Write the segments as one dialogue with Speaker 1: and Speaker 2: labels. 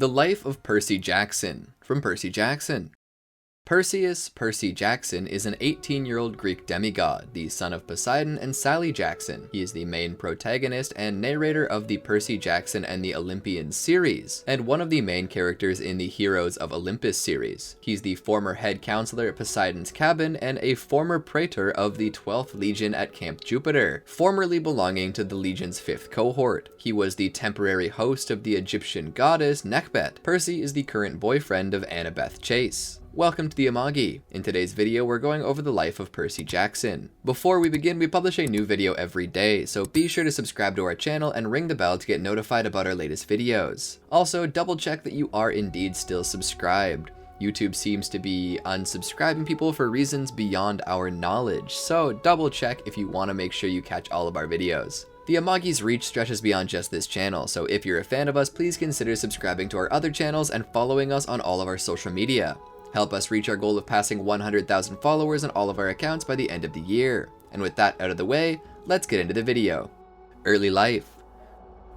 Speaker 1: The Life of Percy Jackson, from Percy Jackson. Percy Jackson is an 18-year-old Greek demigod, the son of Poseidon and Sally Jackson. He is the main protagonist and narrator of the Percy Jackson and the Olympians series, and one of the main characters in the Heroes of Olympus series. He's the former head counselor at Poseidon's cabin and a former Praetor of the 12th Legion at Camp Jupiter, formerly belonging to the Legion's Fifth Cohort. He was the temporary host of the Egyptian goddess Nekhbet. Percy is the current boyfriend of Annabeth Chase. Welcome to the Amagi. In today's video, we're going over the life of Percy Jackson. Before we begin, we publish a new video every day, so be sure to subscribe to our channel and ring the bell to get notified about our latest videos. Also, double check that you are indeed still subscribed. YouTube seems to be unsubscribing people for reasons beyond our knowledge, so double check if you want to make sure you catch all of our videos. The Amagi's reach stretches beyond just this channel, so if you're a fan of us, please consider subscribing to our other channels and following us on all of our social media. Help us reach our goal of passing 100,000 followers on all of our accounts by the end of the year. And with that out of the way, let's get into the video. Early life.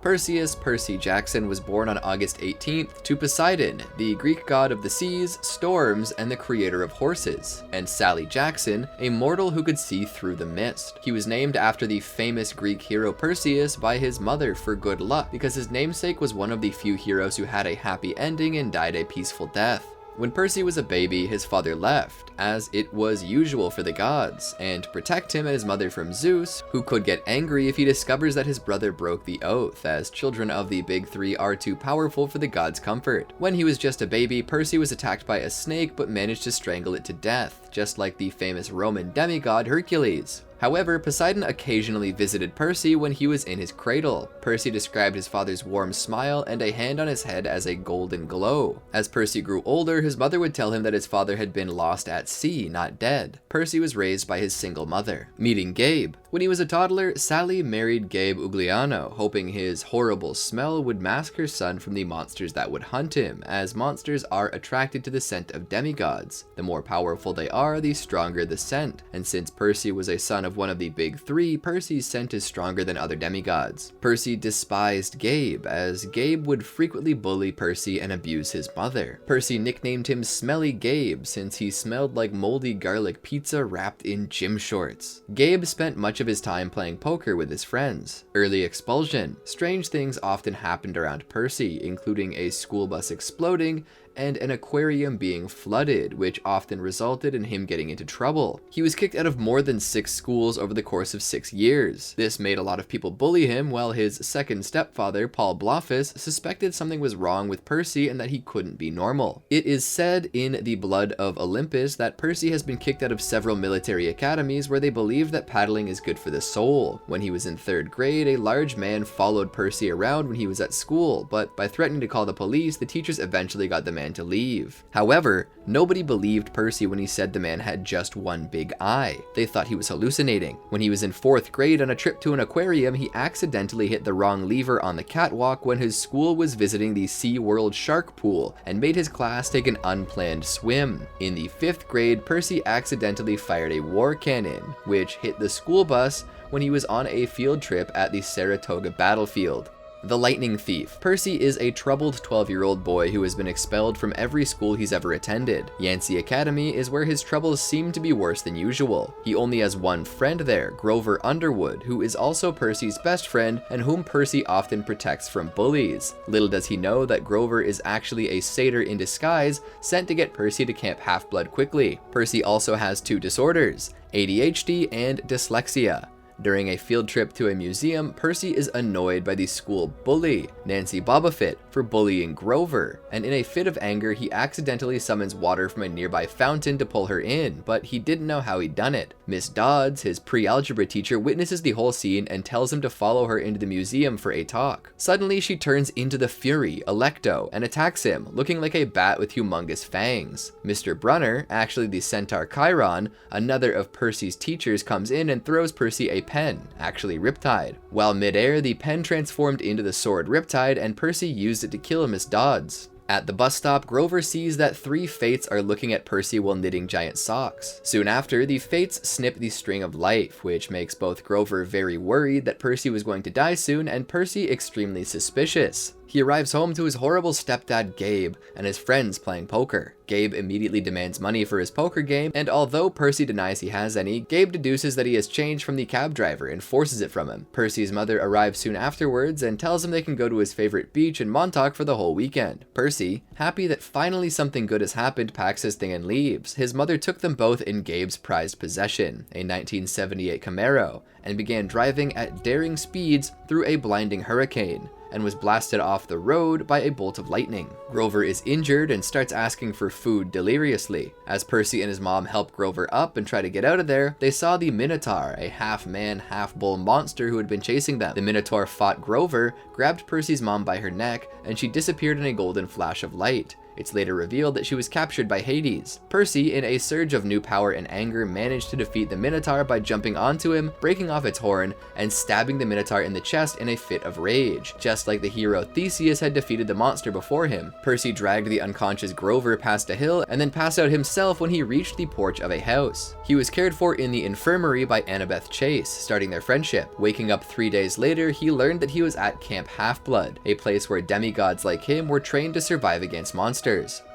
Speaker 1: Percy Jackson was born on August 18th to Poseidon, the Greek god of the seas, storms, and the creator of horses, and Sally Jackson, a mortal who could see through the mist. He was named after the famous Greek hero Perseus by his mother for good luck, because his namesake was one of the few heroes who had a happy ending and died a peaceful death. When Percy was a baby, his father left, as it was usual for the gods, and to protect him and his mother from Zeus, who could get angry if he discovers that his brother broke the oath, as children of the big three are too powerful for the gods' comfort. When he was just a baby, Percy was attacked by a snake but managed to strangle it to death, just like the famous Roman demigod Hercules. However, Poseidon occasionally visited Percy when he was in his cradle. Percy described his father's warm smile and a hand on his head as a golden glow. As Percy grew older, his mother would tell him that his father had been lost at sea, not dead. Percy was raised by his single mother. Meeting Gabe. When he was a toddler, Sally married Gabe Ugliano, hoping his horrible smell would mask her son from the monsters that would hunt him, as monsters are attracted to the scent of demigods. The more powerful they are, the stronger the scent, and since Percy was a son of one of the big three, Percy's scent is stronger than other demigods. Percy despised Gabe, as Gabe would frequently bully Percy and abuse his mother. Percy nicknamed him Smelly Gabe, since he smelled like moldy garlic pizza wrapped in gym shorts. Gabe spent much of his time playing poker with his friends. Early expulsion. Strange things often happened around Percy, including a school bus exploding and an aquarium being flooded, which often resulted in him getting into trouble. He was kicked out of more than 6 schools over the course of 6 years. This made a lot of people bully him, while his second stepfather, Paul Bloffus, suspected something was wrong with Percy and that he couldn't be normal. It is said in the Blood of Olympus that Percy has been kicked out of several military academies where they believe that paddling is good for the soul. When he was in 3rd grade, a large man followed Percy around when he was at school, but by threatening to call the police, the teachers eventually got the man to leave. However, nobody believed Percy when he said the man had just one big eye. They thought he was hallucinating. When he was in 4th grade on a trip to an aquarium, he accidentally hit the wrong lever on the catwalk when his school was visiting the SeaWorld shark pool and made his class take an unplanned swim. In the 5th grade, Percy accidentally fired a war cannon, which hit the school bus when he was on a field trip at the Saratoga battlefield. The Lightning Thief. Percy is a troubled 12-year-old boy who has been expelled from every school he's ever attended. Yancey Academy is where his troubles seem to be worse than usual. He only has one friend there, Grover Underwood, who is also Percy's best friend and whom Percy often protects from bullies. Little does he know that Grover is actually a satyr in disguise sent to get Percy to Camp Half-Blood quickly. Percy also has 2 disorders, ADHD and dyslexia. During a field trip to a museum, Percy is annoyed by the school bully, Nancy Bobofit, for bullying Grover, and in a fit of anger, he accidentally summons water from a nearby fountain to pull her in, but he didn't know how he'd done it. Miss Dodds, his pre-algebra teacher, witnesses the whole scene and tells him to follow her into the museum for a talk. Suddenly, she turns into the Fury, Electo, and attacks him, looking like a bat with humongous fangs. Mr. Brunner, actually the centaur Chiron, another of Percy's teachers, comes in and throws Percy a pen, actually Riptide. While midair, the pen transformed into the sword Riptide, and Percy used it to kill Miss Dodds. At the bus stop, Grover sees that 3 Fates are looking at Percy while knitting giant socks. Soon after, the Fates snip the string of life, which makes both Grover very worried that Percy was going to die soon and Percy extremely suspicious. He arrives home to his horrible stepdad Gabe and his friends playing poker. Gabe immediately demands money for his poker game, and although Percy denies he has any, Gabe deduces that he has change from the cab driver and forces it from him. Percy's mother arrives soon afterwards and tells him they can go to his favorite beach in Montauk for the whole weekend. Percy, happy that finally something good has happened, packs his thing and leaves. His mother took them both in Gabe's prized possession, a 1978 Camaro, and began driving at daring speeds through a blinding hurricane, and was blasted off the road by a bolt of lightning. Grover is injured and starts asking for food deliriously. As Percy and his mom help Grover up and try to get out of there, they saw the Minotaur, a half-man, half-bull monster who had been chasing them. The Minotaur fought Grover, grabbed Percy's mom by her neck, and she disappeared in a golden flash of light. It's later revealed that she was captured by Hades. Percy, in a surge of new power and anger, managed to defeat the Minotaur by jumping onto him, breaking off its horn, and stabbing the Minotaur in the chest in a fit of rage, just like the hero Theseus had defeated the monster before him. Percy dragged the unconscious Grover past a hill and then passed out himself when he reached the porch of a house. He was cared for in the infirmary by Annabeth Chase, starting their friendship. Waking up 3 days later, he learned that he was at Camp Half-Blood, a place where demigods like him were trained to survive against monsters.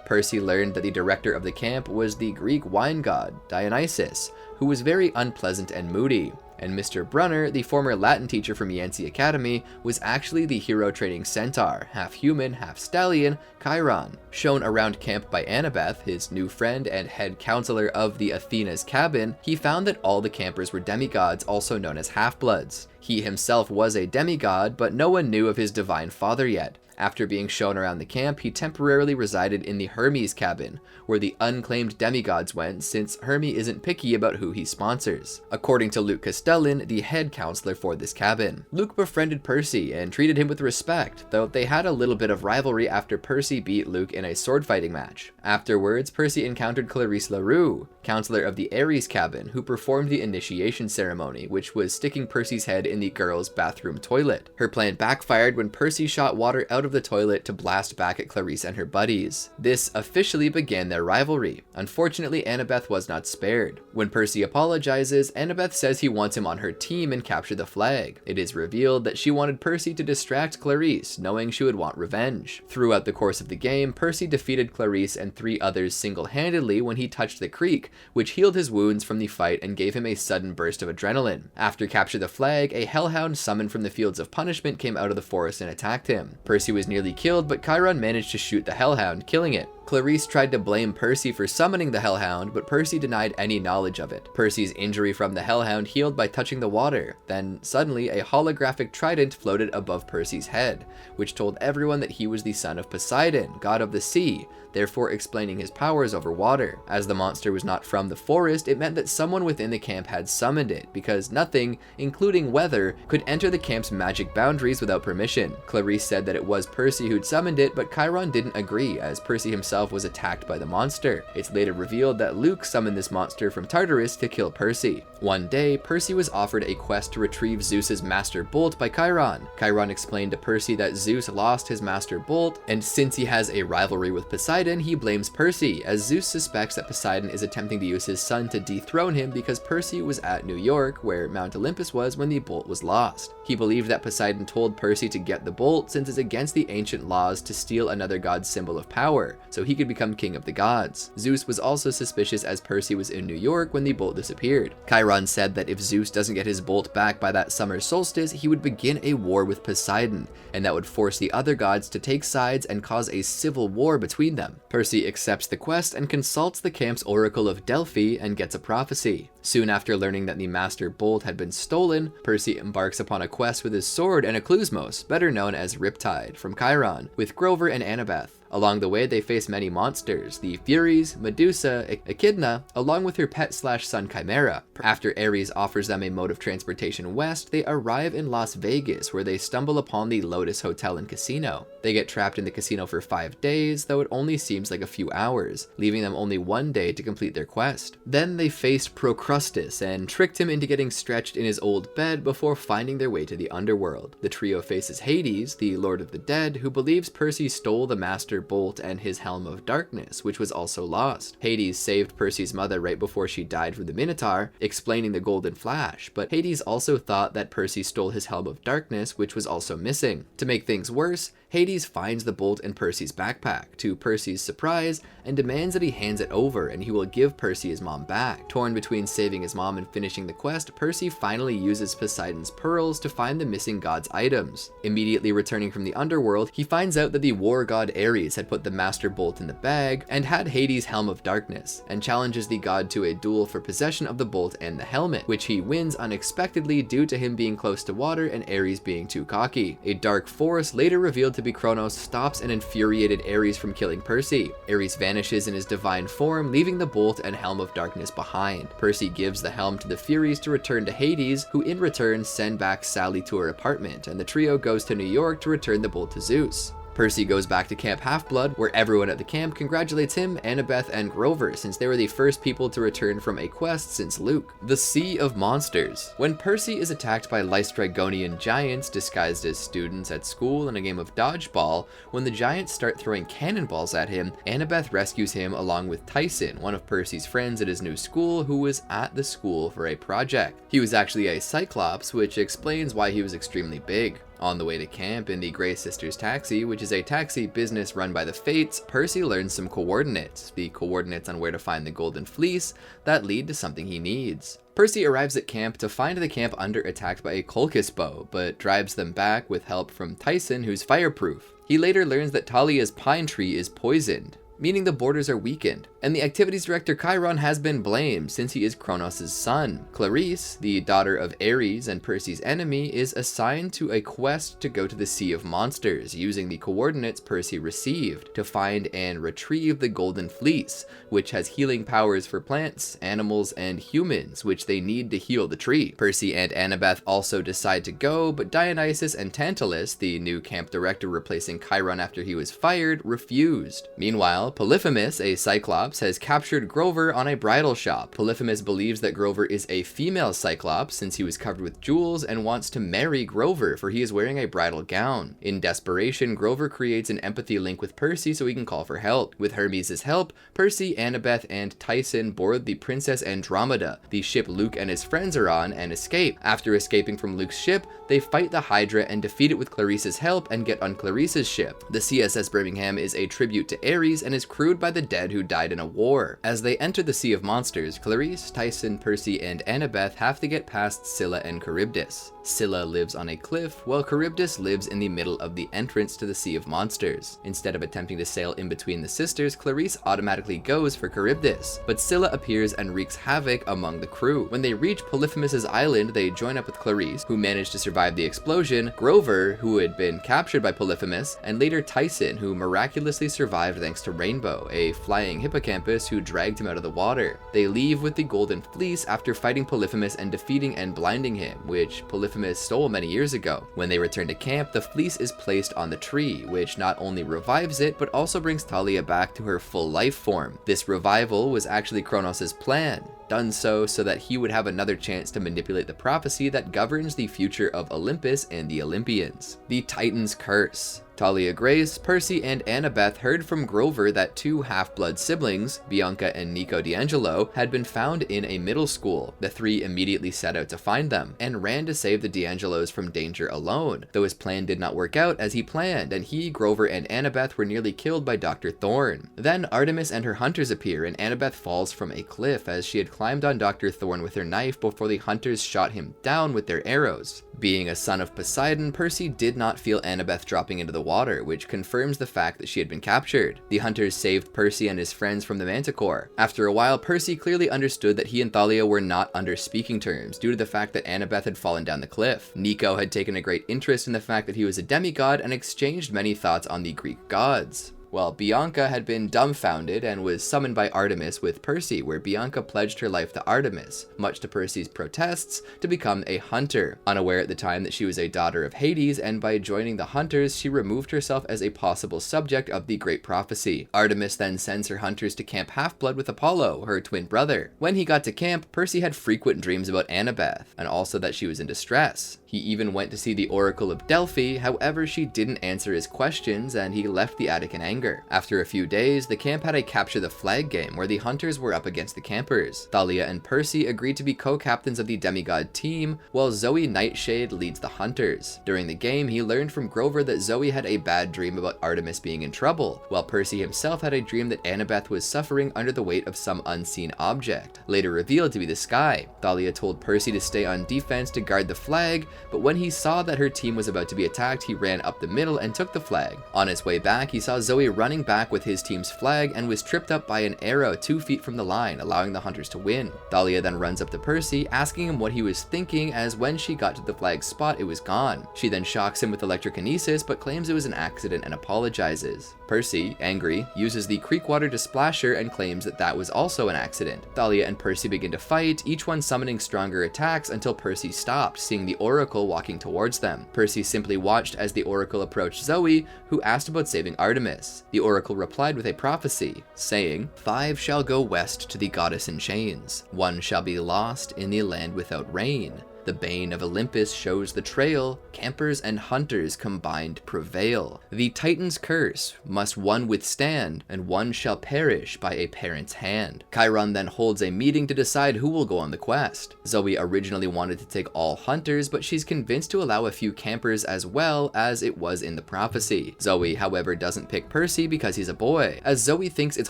Speaker 1: Percy learned that the director of the camp was the Greek wine god, Dionysus, who was very unpleasant and moody. And Mr. Brunner, the former Latin teacher from Yancey Academy, was actually the hero training centaur, half-human, half-stallion, Chiron. Shown around camp by Annabeth, his new friend and head counselor of the Athena's cabin, he found that all the campers were demigods, also known as half-bloods. He himself was a demigod, but no one knew of his divine father yet. After being shown around the camp, he temporarily resided in the Hermes cabin, where the unclaimed demigods went, since Hermes isn't picky about who he sponsors, according to Luke Castellan, the head counselor for this cabin. Luke befriended Percy and treated him with respect, though they had a little bit of rivalry after Percy beat Luke in a sword fighting match. Afterwards, Percy encountered Clarisse LaRue, counselor of the Ares cabin, who performed the initiation ceremony, which was sticking Percy's head in the girls' bathroom toilet. Her plan backfired when Percy shot water out of the toilet to blast back at Clarisse and her buddies. This officially began their rivalry. Unfortunately, Annabeth was not spared. When Percy apologizes, Annabeth says he wants him on her team and capture the flag. It is revealed that she wanted Percy to distract Clarisse, knowing she would want revenge. Throughout the course of the game, Percy defeated Clarisse and 3 others single-handedly when he touched the creek, which healed his wounds from the fight and gave him a sudden burst of adrenaline. After capture the flag, a hellhound summoned from the Fields of Punishment came out of the forest and attacked him. Percy was nearly killed, but Chiron managed to shoot the hellhound, killing it. Clarisse tried to blame Percy for summoning the hellhound, but Percy denied any knowledge of it. Percy's injury from the hellhound healed by touching the water. Then, suddenly, a holographic trident floated above Percy's head, which told everyone that he was the son of Poseidon, god of the sea, therefore explaining his powers over water. As the monster was not from the forest, it meant that someone within the camp had summoned it, because nothing, including weather, could enter the camp's magic boundaries without permission. Clarisse said that it was Percy who'd summoned it, but Chiron didn't agree, as Percy himself was attacked by the monster. It's later revealed that Luke summoned this monster from Tartarus to kill Percy. One day, Percy was offered a quest to retrieve Zeus's master bolt by Chiron. Chiron explained to Percy that Zeus lost his master bolt, and since he has a rivalry with Poseidon, he blames Percy, as Zeus suspects that Poseidon is attempting to use his son to dethrone him because Percy was at New York, where Mount Olympus was when the bolt was lost. He believed that Poseidon told Percy to get the bolt since it's against the ancient laws to steal another god's symbol of power, so he could become king of the gods. Zeus was also suspicious as Percy was in New York when the bolt disappeared. Chiron said that if Zeus doesn't get his bolt back by that summer solstice, he would begin a war with Poseidon, and that would force the other gods to take sides and cause a civil war between them. Percy accepts the quest and consults the camp's oracle of Delphi and gets a prophecy. Soon after learning that the master bolt had been stolen, Percy embarks upon a quest with his sword and a Klusmos, better known as Riptide, from Chiron, with Grover and Annabeth. Along the way, they face many monsters, the Furies, Medusa, Echidna, along with her pet/son Chimera. After Ares offers them a mode of transportation west, they arrive in Las Vegas, where they stumble upon the Lotus Hotel and Casino. They get trapped in the casino for 5 days, though it only seems like a few hours, leaving them only 1 day to complete their quest. Then they faced Procrustes and tricked him into getting stretched in his old bed before finding their way to the underworld. The trio faces Hades, the Lord of the Dead, who believes Percy stole the Master Bolt and his Helm of Darkness, which was also lost. Hades saved Percy's mother right before she died from the Minotaur, explaining the Golden Flash, but Hades also thought that Percy stole his Helm of Darkness, which was also missing. To make things worse, Hades finds the bolt in Percy's backpack, to Percy's surprise, and demands that he hands it over and he will give Percy his mom back. Torn between saving his mom and finishing the quest, Percy finally uses Poseidon's pearls to find the missing god's items. Immediately returning from the underworld, he finds out that the war god Ares had put the master bolt in the bag and had Hades' helm of darkness, and challenges the god to a duel for possession of the bolt and the helmet, which he wins unexpectedly due to him being close to water and Ares being too cocky. A dark force, later revealed to be Kronos, stops an infuriated Ares from killing Percy. Ares vanishes in his divine form, leaving the bolt and helm of darkness behind. Percy gives the helm to the Furies to return to Hades, who in return send back Sally to her apartment, and the trio goes to New York to return the bolt to Zeus. Percy goes back to Camp Half-Blood, where everyone at the camp congratulates him, Annabeth, and Grover, since they were the first people to return from a quest since Luke. The Sea of Monsters. When Percy is attacked by Lystragonian giants disguised as students at school in a game of dodgeball, when the giants start throwing cannonballs at him, Annabeth rescues him along with Tyson, one of Percy's friends at his new school who was at the school for a project. He was actually a Cyclops, which explains why he was extremely big. On the way to camp in the Grey Sisters taxi, which is a taxi business run by the Fates, Percy learns some coordinates, the coordinates on where to find the Golden Fleece, that lead to something he needs. Percy arrives at camp to find the camp under attack by a Colchis bow, but drives them back with help from Tyson, who's fireproof. He later learns that Talia's pine tree is poisoned, meaning the borders are weakened, and the activities director Chiron has been blamed since he is Kronos' son. Clarisse, the daughter of Ares and Percy's enemy, is assigned to a quest to go to the Sea of Monsters using the coordinates Percy received to find and retrieve the Golden Fleece, which has healing powers for plants, animals, and humans, which they need to heal the tree. Percy and Annabeth also decide to go, but Dionysus and Tantalus, the new camp director replacing Chiron after he was fired, refused. Meanwhile, Polyphemus, a Cyclops, has captured Grover on a bridal shop. Polyphemus believes that Grover is a female Cyclops since he was covered with jewels and wants to marry Grover for he is wearing a bridal gown. In desperation, Grover creates an empathy link with Percy so he can call for help. With Hermes' help, Percy, Annabeth, and Tyson board the Princess Andromeda, the ship Luke and his friends are on, and escape. After escaping from Luke's ship, they fight the Hydra and defeat it with Clarisse's help and get on Clarisse's ship. The CSS Birmingham is a tribute to Ares and is crewed by the dead who died in a war. As they enter the Sea of Monsters, Clarisse, Tyson, Percy, and Annabeth have to get past Scylla and Charybdis. Scylla lives on a cliff, while Charybdis lives in the middle of the entrance to the Sea of Monsters. Instead of attempting to sail in between the sisters, Clarisse automatically goes for Charybdis, but Scylla appears and wreaks havoc among the crew. When they reach Polyphemus' island, they join up with Clarisse, who managed to survive the explosion, Grover, who had been captured by Polyphemus, and later Tyson, who miraculously survived thanks to Rainbow, a flying hippocampus who dragged him out of the water. They leave with the Golden Fleece after fighting Polyphemus and defeating and blinding him, which Polyphemus stole many years ago. When they return to camp, the fleece is placed on the tree, which not only revives it, but also brings Thalia back to her full life form. This revival was actually Kronos' plan, done so that he would have another chance to manipulate the prophecy that governs the future of Olympus and the Olympians. The Titan's Curse. Talia Grace, Percy, and Annabeth heard from Grover that two half-blood siblings, Bianca and Nico D'Angelo, had been found in a middle school. The three immediately set out to find them, and ran to save the D'Angelos from danger alone, though his plan did not work out as he planned, and he, Grover, and Annabeth were nearly killed by Dr. Thorne. Then Artemis and her hunters appear, and Annabeth falls from a cliff as she had climbed on Dr. Thorne with her knife before the hunters shot him down with their arrows. Being a son of Poseidon, Percy did not feel Annabeth dropping into the water, which confirms the fact that she had been captured. The hunters saved Percy and his friends from the Manticore. After a while, Percy clearly understood that he and Thalia were not under speaking terms due to the fact that Annabeth had fallen down the cliff. Nico had taken a great interest in the fact that he was a demigod and exchanged many thoughts on the Greek gods, while Bianca had been dumbfounded and was summoned by Artemis with Percy, where Bianca pledged her life to Artemis, much to Percy's protests, to become a hunter, unaware at the time that she was a daughter of Hades, and by joining the hunters, she removed herself as a possible subject of the Great Prophecy. Artemis then sends her hunters to Camp Half-Blood with Apollo, her twin brother. When he got to camp, Percy had frequent dreams about Annabeth, and also that she was in distress. He even went to see the Oracle of Delphi, however she didn't answer his questions and he left the attic in anger. After a few days, the camp had a capture the flag game where the hunters were up against the campers. Thalia and Percy agreed to be co-captains of the demigod team, while Zoe Nightshade leads the hunters. During the game, he learned from Grover that Zoe had a bad dream about Artemis being in trouble, while Percy himself had a dream that Annabeth was suffering under the weight of some unseen object, later revealed to be the sky. Thalia told Percy to stay on defense to guard the flag, but when he saw that her team was about to be attacked, he ran up the middle and took the flag. On his way back, he saw Zoe running back with his team's flag and was tripped up by an arrow 2 feet from the line, allowing the hunters to win. Thalia then runs up to Percy, asking him what he was thinking, as when she got to the flag's spot, it was gone. She then shocks him with electrokinesis, but claims it was an accident and apologizes. Percy, angry, uses the creek water to splash her and claims that that was also an accident. Thalia and Percy begin to fight, each one summoning stronger attacks until Percy stopped, seeing the Oracle walking towards them. Percy simply watched as the Oracle approached Zoe, who asked about saving Artemis. The Oracle replied with a prophecy, saying, 5 shall go west to the goddess in chains, 1 shall be lost in the land without rain. The bane of Olympus shows the trail, campers and hunters combined prevail. The Titan's curse must one withstand, and one shall perish by a parent's hand. Chiron then holds a meeting to decide who will go on the quest. Zoe originally wanted to take all hunters, but she's convinced to allow a few campers as well, as it was in the prophecy. Zoe, however, doesn't pick Percy because he's a boy, as Zoe thinks it's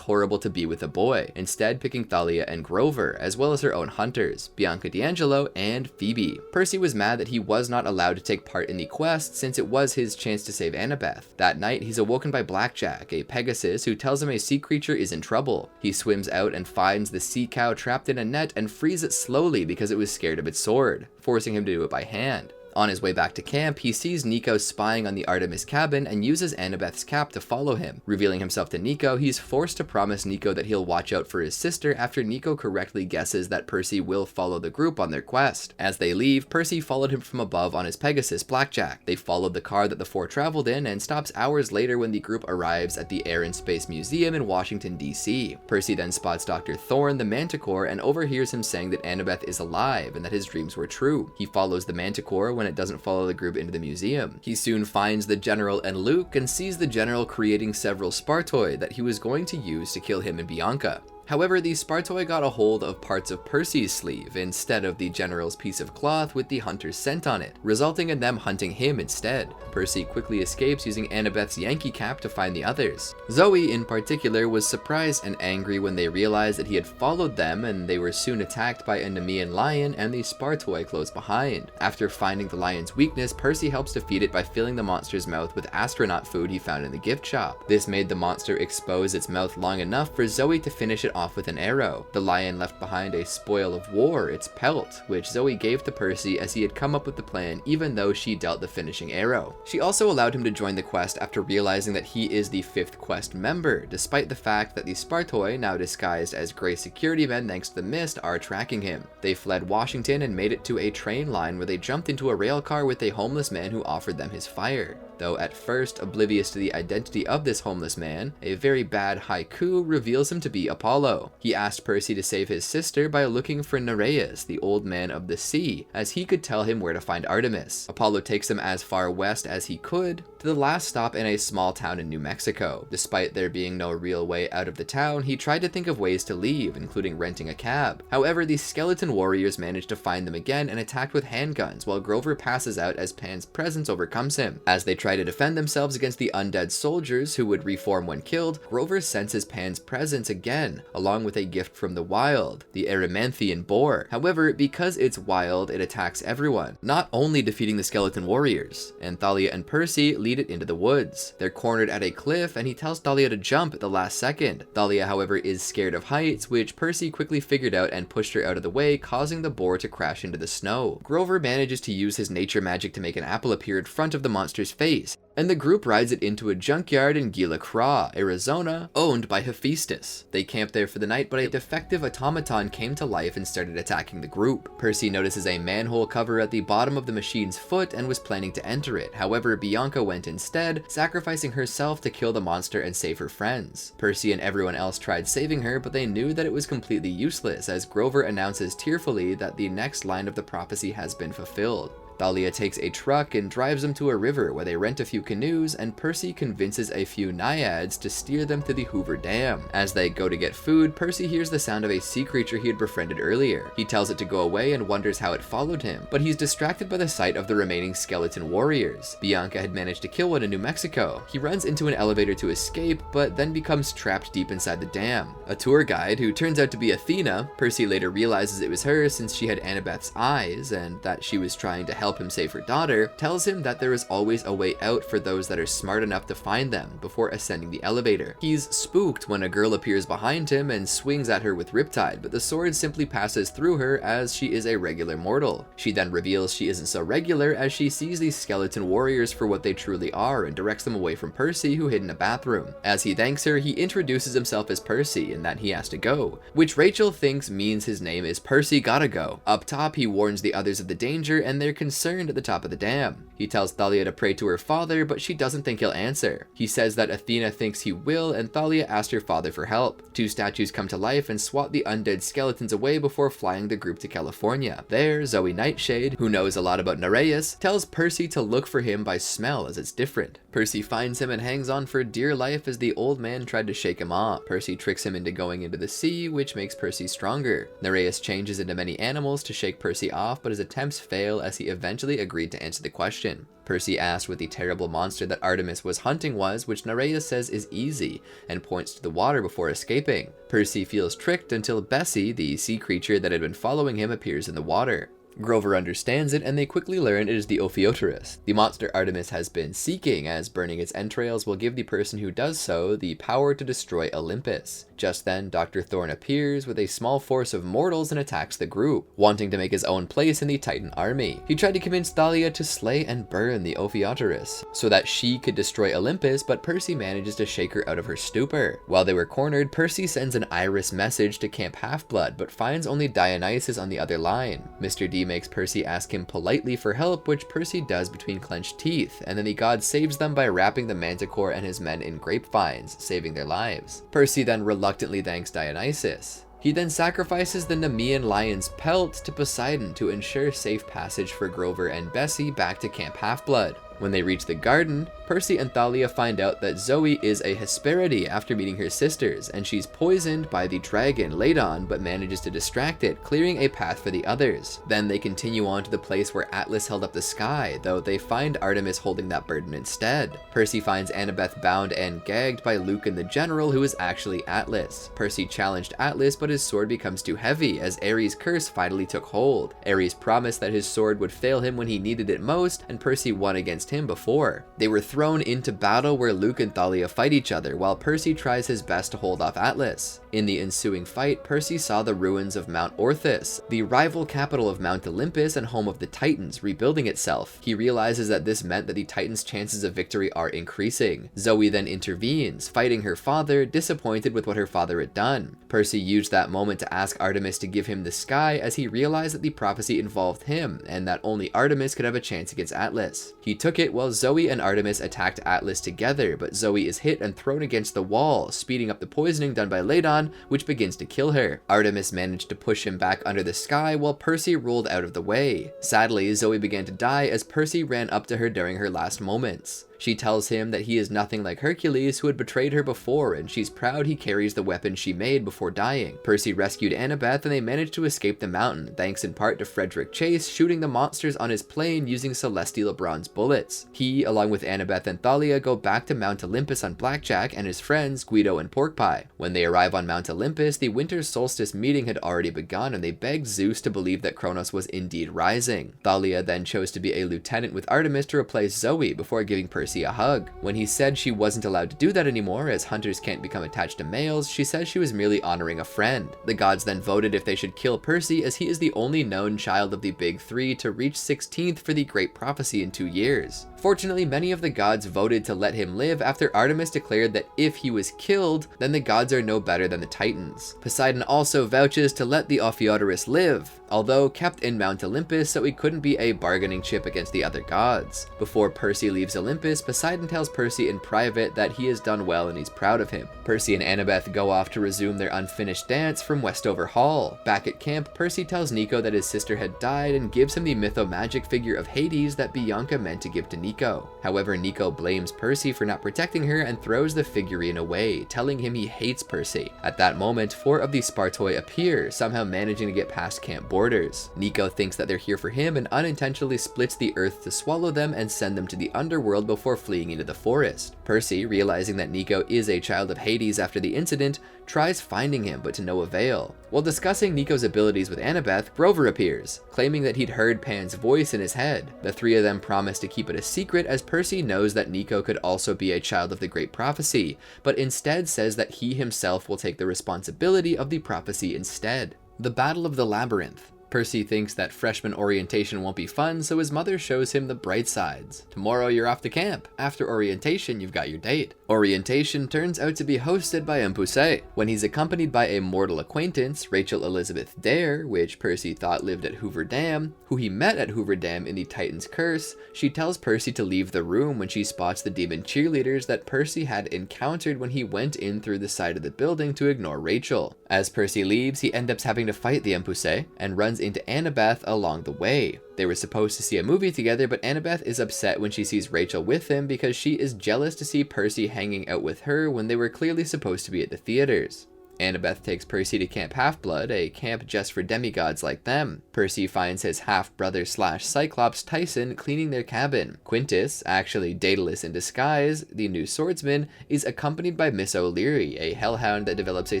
Speaker 1: horrible to be with a boy, instead picking Thalia and Grover, as well as her own hunters, Bianca D'Angelo and Phoebe. Percy was mad that he was not allowed to take part in the quest since it was his chance to save Annabeth. That night, he's awoken by Blackjack, a Pegasus, who tells him a sea creature is in trouble. He swims out and finds the sea cow trapped in a net and frees it slowly because it was scared of its sword, forcing him to do it by hand. On his way back to camp, he sees Nico spying on the Artemis cabin and uses Annabeth's cap to follow him. Revealing himself to Nico, he's forced to promise Nico that he'll watch out for his sister after Nico correctly guesses that Percy will follow the group on their quest. As they leave, Percy followed him from above on his Pegasus, Blackjack. They followed the car that the four traveled in and stops hours later when the group arrives at the Air and Space Museum in Washington, D.C. Percy then spots Dr. Thorne, the Manticore, and overhears him saying that Annabeth is alive and that his dreams were true. He follows the Manticore when it doesn't follow the group into the museum. He soon finds the General and Luke and sees the General creating several Spartoi that he was going to use to kill him and Bianca. However, the Spartoi got a hold of parts of Percy's sleeve instead of the General's piece of cloth with the hunter's scent on it, resulting in them hunting him instead. Percy quickly escapes using Annabeth's Yankee cap to find the others. Zoe, in particular, was surprised and angry when they realized that he had followed them, and they were soon attacked by a Nemean lion and the Spartoi close behind. After finding the lion's weakness, Percy helps defeat it by filling the monster's mouth with astronaut food he found in the gift shop. This made the monster expose its mouth long enough for Zoe to finish it off with an arrow. The lion left behind a spoil of war, its pelt, which Zoe gave to Percy as he had come up with the plan even though she dealt the finishing arrow. She also allowed him to join the quest after realizing that he is the 5th quest member, despite the fact that the Spartoi, now disguised as gray security men thanks to the mist, are tracking him. They fled Washington and made it to a train line where they jumped into a rail car with a homeless man who offered them his fire. Though at first oblivious to the identity of this homeless man, a very bad haiku reveals him to be Apollo. He asked Percy to save his sister by looking for Nereus, the old man of the sea, as he could tell him where to find Artemis. Apollo takes him as far west as he could, to the last stop in a small town in New Mexico. Despite there being no real way out of the town, he tried to think of ways to leave, including renting a cab. However, the skeleton warriors managed to find them again and attacked with handguns, while Grover passes out as Pan's presence overcomes him. As they try to defend themselves against the undead soldiers who would reform when killed, Grover senses Pan's presence again, along with a gift from the wild, the Erymanthian boar. However, because it's wild, it attacks everyone, not only defeating the skeleton warriors, and Thalia and Percy lead it into the woods. They're cornered at a cliff, and he tells Thalia to jump at the last second. Thalia, however, is scared of heights, which Percy quickly figured out and pushed her out of the way, causing the boar to crash into the snow. Grover manages to use his nature magic to make an apple appear in front of the monster's face, and the group rides it into a junkyard in Gila Croix, Arizona, owned by Hephaestus. They camp there for the night, but a defective automaton came to life and started attacking the group. Percy notices a manhole cover at the bottom of the machine's foot and was planning to enter it. However, Bianca went instead, sacrificing herself to kill the monster and save her friends. Percy and everyone else tried saving her, but they knew that it was completely useless, as Grover announces tearfully that the next line of the prophecy has been fulfilled. Thalia takes a truck and drives them to a river where they rent a few canoes, and Percy convinces a few naiads to steer them to the Hoover Dam. As they go to get food, Percy hears the sound of a sea creature he had befriended earlier. He tells it to go away and wonders how it followed him, but he's distracted by the sight of the remaining skeleton warriors. Bianca had managed to kill one in New Mexico. He runs into an elevator to escape, but then becomes trapped deep inside the dam. A tour guide, who turns out to be Athena, Percy later realizes it was her since she had Annabeth's eyes and that she was trying to help him save her daughter, tells him that there is always a way out for those that are smart enough to find them before ascending the elevator. He's spooked when a girl appears behind him and swings at her with Riptide, but the sword simply passes through her as she is a regular mortal. She then reveals she isn't so regular as she sees these skeleton warriors for what they truly are and directs them away from Percy, who hid in a bathroom. As he thanks her, he introduces himself as Percy and that he has to go, which Rachel thinks means his name is Percy Gotta Go. Up top, he warns the others of the danger and they're concerned at the top of the dam. He tells Thalia to pray to her father, but she doesn't think he'll answer. He says that Athena thinks he will, and Thalia asked her father for help. Two statues come to life and swat the undead skeletons away before flying the group to California. There, Zoe Nightshade, who knows a lot about Nereus, tells Percy to look for him by smell as it's different. Percy finds him and hangs on for dear life as the old man tried to shake him off. Percy tricks him into going into the sea, which makes Percy stronger. Nereus changes into many animals to shake Percy off, but his attempts fail as he eventually agreed to answer the question. Percy asked what the terrible monster that Artemis was hunting was, which Nereus says is easy, and points to the water before escaping. Percy feels tricked until Bessie, the sea creature that had been following him, appears in the water. Grover understands it, and they quickly learn it is the Ophioteros, the monster Artemis has been seeking, as burning its entrails will give the person who does so the power to destroy Olympus. Just then, Dr. Thorne appears with a small force of mortals and attacks the group, wanting to make his own place in the Titan army. He tried to convince Thalia to slay and burn the Ophioteros, so that she could destroy Olympus, but Percy manages to shake her out of her stupor. While they were cornered, Percy sends an Iris message to Camp Half-Blood, but finds only Dionysus on the other line. Mr. D makes Percy ask him politely for help, which Percy does between clenched teeth, and then the god saves them by wrapping the Manticore and his men in grapevines, saving their lives. Percy then reluctantly thanks Dionysus. He then sacrifices the Nemean lion's pelt to Poseidon to ensure safe passage for Grover and Bessie back to Camp Half-Blood. When they reach the garden, Percy and Thalia find out that Zoe is a Hesperides after meeting her sisters, and she's poisoned by the dragon Ladon, but manages to distract it, clearing a path for the others. Then they continue on to the place where Atlas held up the sky, though they find Artemis holding that burden instead. Percy finds Annabeth bound and gagged by Lucan the general, who is actually Atlas. Percy challenged Atlas, but his sword becomes too heavy, as Ares' curse finally took hold. Ares promised that his sword would fail him when he needed it most, and Percy won against him before. They were thrown into battle where Luke and Thalia fight each other, while Percy tries his best to hold off Atlas. In the ensuing fight, Percy saw the ruins of Mount Orthus, the rival capital of Mount Olympus and home of the Titans, rebuilding itself. He realizes that this meant that the Titans' chances of victory are increasing. Zoe then intervenes, fighting her father, disappointed with what her father had done. Percy used that moment to ask Artemis to give him the sky, as he realized that the prophecy involved him, and that only Artemis could have a chance against Atlas. He took it while Zoe and Artemis attacked Atlas together, but Zoe is hit and thrown against the wall, speeding up the poisoning done by Ladon, which begins to kill her. Artemis managed to push him back under the sky while Percy rolled out of the way. Sadly, Zoe began to die as Percy ran up to her during her last moments. She tells him that he is nothing like Hercules, who had betrayed her before, and she's proud he carries the weapon she made before dying. Percy rescued Annabeth, and they managed to escape the mountain, thanks in part to Frederick Chase shooting the monsters on his plane using celestial bronze bullets. He, along with Annabeth and Thalia, go back to Mount Olympus on Blackjack and his friends Guido and Porkpie. When they arrive on Mount Olympus, the winter solstice meeting had already begun, and they begged Zeus to believe that Kronos was indeed rising. Thalia then chose to be a lieutenant with Artemis to replace Zoe before giving Percy a hug. When he said she wasn't allowed to do that anymore, as hunters can't become attached to males, she says she was merely honoring a friend. The gods then voted if they should kill Percy, as he is the only known child of the Big Three to reach 16th for the Great Prophecy in 2 years. Fortunately, many of the gods voted to let him live after Artemis declared that if he was killed, then the gods are no better than the Titans. Poseidon also vouches to let the Ophioteros live. although kept in Mount Olympus so he couldn't be a bargaining chip against the other gods. Before Percy leaves Olympus, Poseidon tells Percy in private that he has done well and he's proud of him. Percy and Annabeth go off to resume their unfinished dance from Westover Hall. Back at camp, Percy tells Nico that his sister had died and gives him the mytho-magic figure of Hades that Bianca meant to give to Nico. However, Nico blames Percy for not protecting her and throws the figurine away, telling him he hates Percy. At that moment, 4 of the Spartoi appear, somehow managing to get past camp borders. Nico thinks that they're here for him and unintentionally splits the earth to swallow them and send them to the underworld before fleeing into the forest. Percy, realizing that Nico is a child of Hades after the incident, tries finding him, but to no avail. While discussing Nico's abilities with Annabeth, Grover appears, claiming that he'd heard Pan's voice in his head. The 3 of them promise to keep it a secret, as Percy knows that Nico could also be a child of the Great Prophecy, but instead says that he himself will take the responsibility of the prophecy instead. The Battle of the Labyrinth. Percy thinks that freshman orientation won't be fun, so his mother shows him the bright sides. Tomorrow you're off to camp. After orientation, you've got your date. Orientation turns out to be hosted by un Poussey. When he's accompanied by a mortal acquaintance, Rachel Elizabeth Dare, which Percy thought lived at Hoover Dam, who he met at Hoover Dam in the Titan's Curse, she tells Percy to leave the room when she spots the demon cheerleaders that Percy had encountered when he went in through the side of the building to ignore Rachel. As Percy leaves, he ends up having to fight the un Poussey and runs into Annabeth along the way. They were supposed to see a movie together, but Annabeth is upset when she sees Rachel with him because she is jealous to see Percy hanging out with her when they were clearly supposed to be at the theaters. Annabeth takes Percy to Camp Half-Blood, a camp just for demigods like them. Percy finds his half-brother slash Cyclops Tyson cleaning their cabin. Quintus, actually Daedalus in disguise, the new swordsman, is accompanied by Miss O'Leary, a hellhound that develops a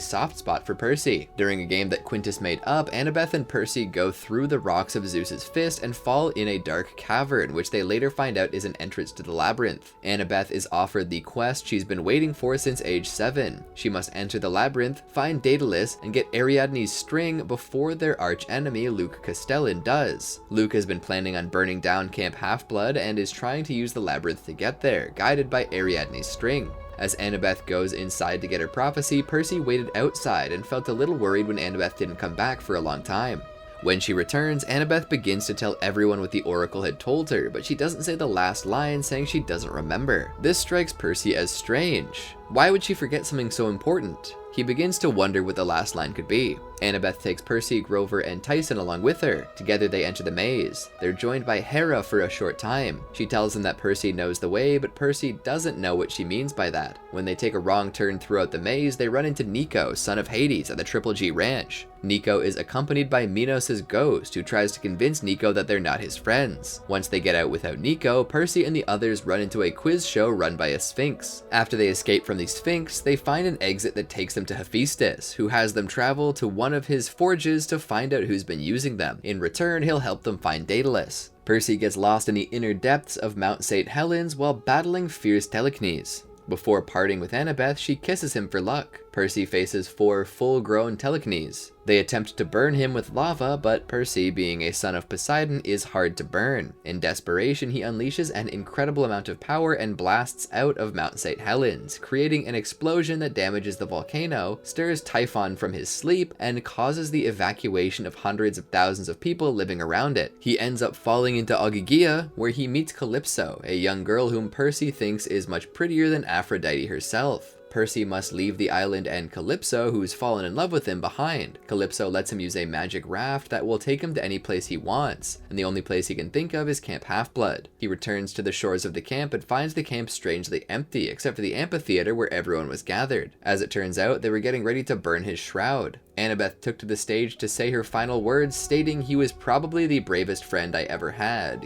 Speaker 1: soft spot for Percy. During a game that Quintus made up, Annabeth and Percy go through the rocks of Zeus's fist and fall in a dark cavern, which they later find out is an entrance to the Labyrinth. Annabeth is offered the quest she's been waiting for since age 7. She must enter the Labyrinth, find Daedalus, and get Ariadne's string before their arch-enemy Luke Castellan does. Luke has been planning on burning down Camp Half-Blood and is trying to use the Labyrinth to get there, guided by Ariadne's string. As Annabeth goes inside to get her prophecy, Percy waited outside and felt a little worried when Annabeth didn't come back for a long time. When she returns, Annabeth begins to tell everyone what the Oracle had told her, but she doesn't say the last line, saying she doesn't remember. This strikes Percy as strange. Why would she forget something so important? He begins to wonder what the last line could be. Annabeth takes Percy, Grover, and Tyson along with her. Together they enter the maze. They're joined by Hera for a short time. She tells them that Percy knows the way, but Percy doesn't know what she means by that. When they take a wrong turn throughout the maze, they run into Nico, son of Hades, at the Triple G Ranch. Nico is accompanied by Minos' ghost, who tries to convince Nico that they're not his friends. Once they get out without Nico, Percy and the others run into a quiz show run by a Sphinx. After they escape from the Sphinx, they find an exit that takes them to Hephaestus, who has them travel to one of his forges to find out who's been using them. In return, he'll help them find Daedalus. Percy gets lost in the inner depths of Mount St. Helens while battling fierce Telekinesis. Before parting with Annabeth, she kisses him for luck. Percy faces 4 full-grown Telekinesis. They attempt to burn him with lava, but Percy, being a son of Poseidon, is hard to burn. In desperation, he unleashes an incredible amount of power and blasts out of Mount St. Helens, creating an explosion that damages the volcano, stirs Typhon from his sleep, and causes the evacuation of hundreds of thousands of people living around it. He ends up falling into Ogygia, where he meets Calypso, a young girl whom Percy thinks is much prettier than Aphrodite herself. Percy must leave the island and Calypso, who's fallen in love with him, behind. Calypso lets him use a magic raft that will take him to any place he wants, and the only place he can think of is Camp Half-Blood. He returns to the shores of the camp and finds the camp strangely empty, except for the amphitheater where everyone was gathered. As it turns out, they were getting ready to burn his shroud. Annabeth took to the stage to say her final words, stating he was probably the bravest friend I ever had.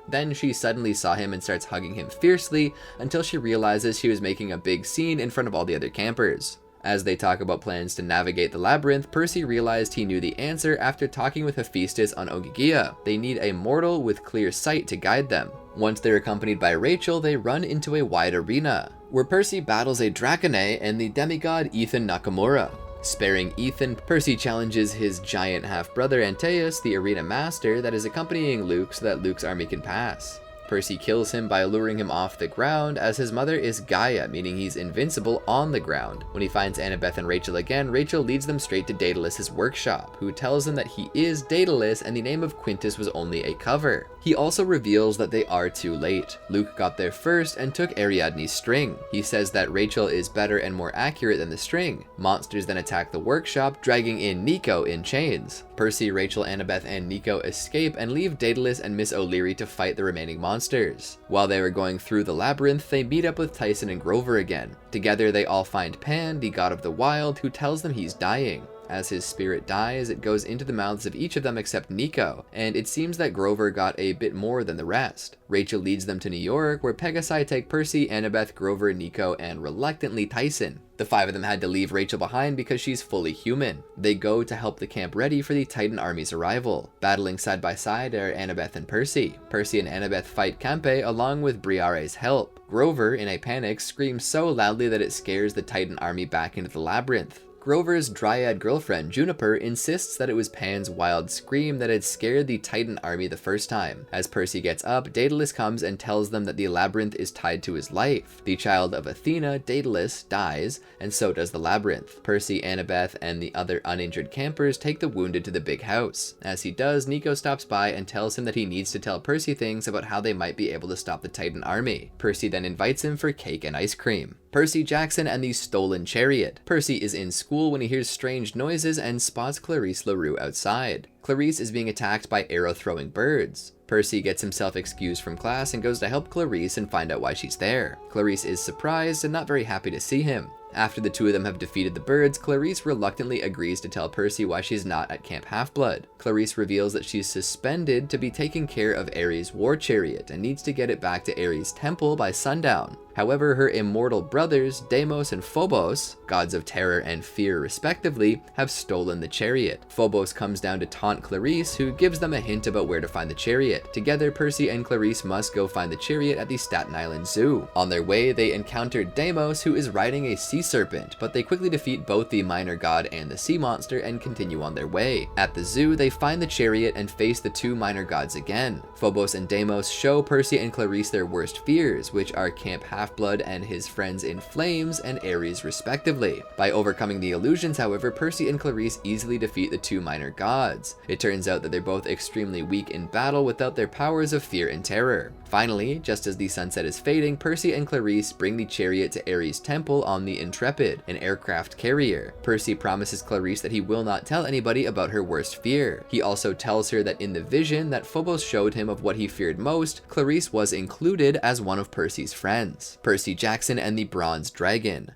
Speaker 1: Then she suddenly saw him and starts hugging him fiercely until she realizes she was making a big scene in front of all the other campers. As they talk about plans to navigate the labyrinth, Percy realized he knew the answer after talking with Hephaestus on Ogygia. They need a mortal with clear sight to guide them. Once they're accompanied by Rachel, they run into a wide arena, where Percy battles a Dracone and the demigod Ethan Nakamura. Sparing Ethan, Percy challenges his giant half-brother Antaeus, the arena master, that is accompanying Luke so that Luke's army can pass. Percy kills him by luring him off the ground, as his mother is Gaia, meaning he's invincible on the ground. When he finds Annabeth and Rachel again, Rachel leads them straight to Daedalus's workshop, who tells them that he is Daedalus and the name of Quintus was only a cover. He also reveals that they are too late. Luke got there first and took Ariadne's string. He says that Rachel is better and more accurate than the string. Monsters then attack the workshop, dragging in Nico in chains. Percy, Rachel, Annabeth, and Nico escape and leave Daedalus and Miss O'Leary to fight the remaining monsters. While they were going through the labyrinth, they meet up with Tyson and Grover again. Together they all find Pan, the god of the wild, who tells them he's dying. As his spirit dies, it goes into the mouths of each of them except Nico, and it seems that Grover got a bit more than the rest. Rachel leads them to New York, where Pegasi take Percy, Annabeth, Grover, Nico, and reluctantly Tyson. The 5 of them had to leave Rachel behind because she's fully human. They go to help the camp ready for the Titan army's arrival. Battling side by side are Annabeth and Percy. Percy and Annabeth fight Campe along with Briare's help. Grover, in a panic, screams so loudly that it scares the Titan army back into the labyrinth. Grover's dryad girlfriend, Juniper, insists that it was Pan's wild scream that had scared the Titan army the first time. As Percy gets up, Daedalus comes and tells them that the labyrinth is tied to his life. The child of Athena, Daedalus, dies, and so does the labyrinth. Percy, Annabeth, and the other uninjured campers take the wounded to the big house. As he does, Nico stops by and tells him that he needs to tell Percy things about how they might be able to stop the Titan army. Percy then invites him for cake and ice cream. Percy Jackson and the Stolen Chariot. Percy is in school when he hears strange noises and spots Clarice LaRue outside. Clarice is being attacked by arrow-throwing birds. Percy gets himself excused from class and goes to help Clarice and find out why she's there. Clarice is surprised and not very happy to see him. After the 2 of them have defeated the birds, Clarice reluctantly agrees to tell Percy why she's not at Camp Half-Blood. Clarice reveals that she's suspended to be taking care of Ares' war chariot and needs to get it back to Ares' temple by sundown. However, her immortal brothers, Deimos and Phobos, gods of terror and fear respectively, have stolen the chariot. Phobos comes down to taunt Clarice, who gives them a hint about where to find the chariot. Together, Percy and Clarice must go find the chariot at the Staten Island Zoo. On their way, they encounter Deimos, who is riding a sea serpent, but they quickly defeat both the minor god and the sea monster and continue on their way. At the zoo, they find the chariot and face the 2 minor gods again. Phobos and Deimos show Percy and Clarice their worst fears, which are Camp Half-Blood and his friends in flames and Ares respectively. By overcoming the illusions, however, Percy and Clarice easily defeat the 2 minor gods. It turns out that they're both extremely weak in battle without their powers of fear and terror. Finally, just as the sunset is fading, Percy and Clarice bring the chariot to Ares' temple on the Intrepid, an aircraft carrier. Percy promises Clarice that he will not tell anybody about her worst fear. He also tells her that in the vision that Phobos showed him of what he feared most, Clarice was included as one of Percy's friends. Percy Jackson and the Bronze Dragon.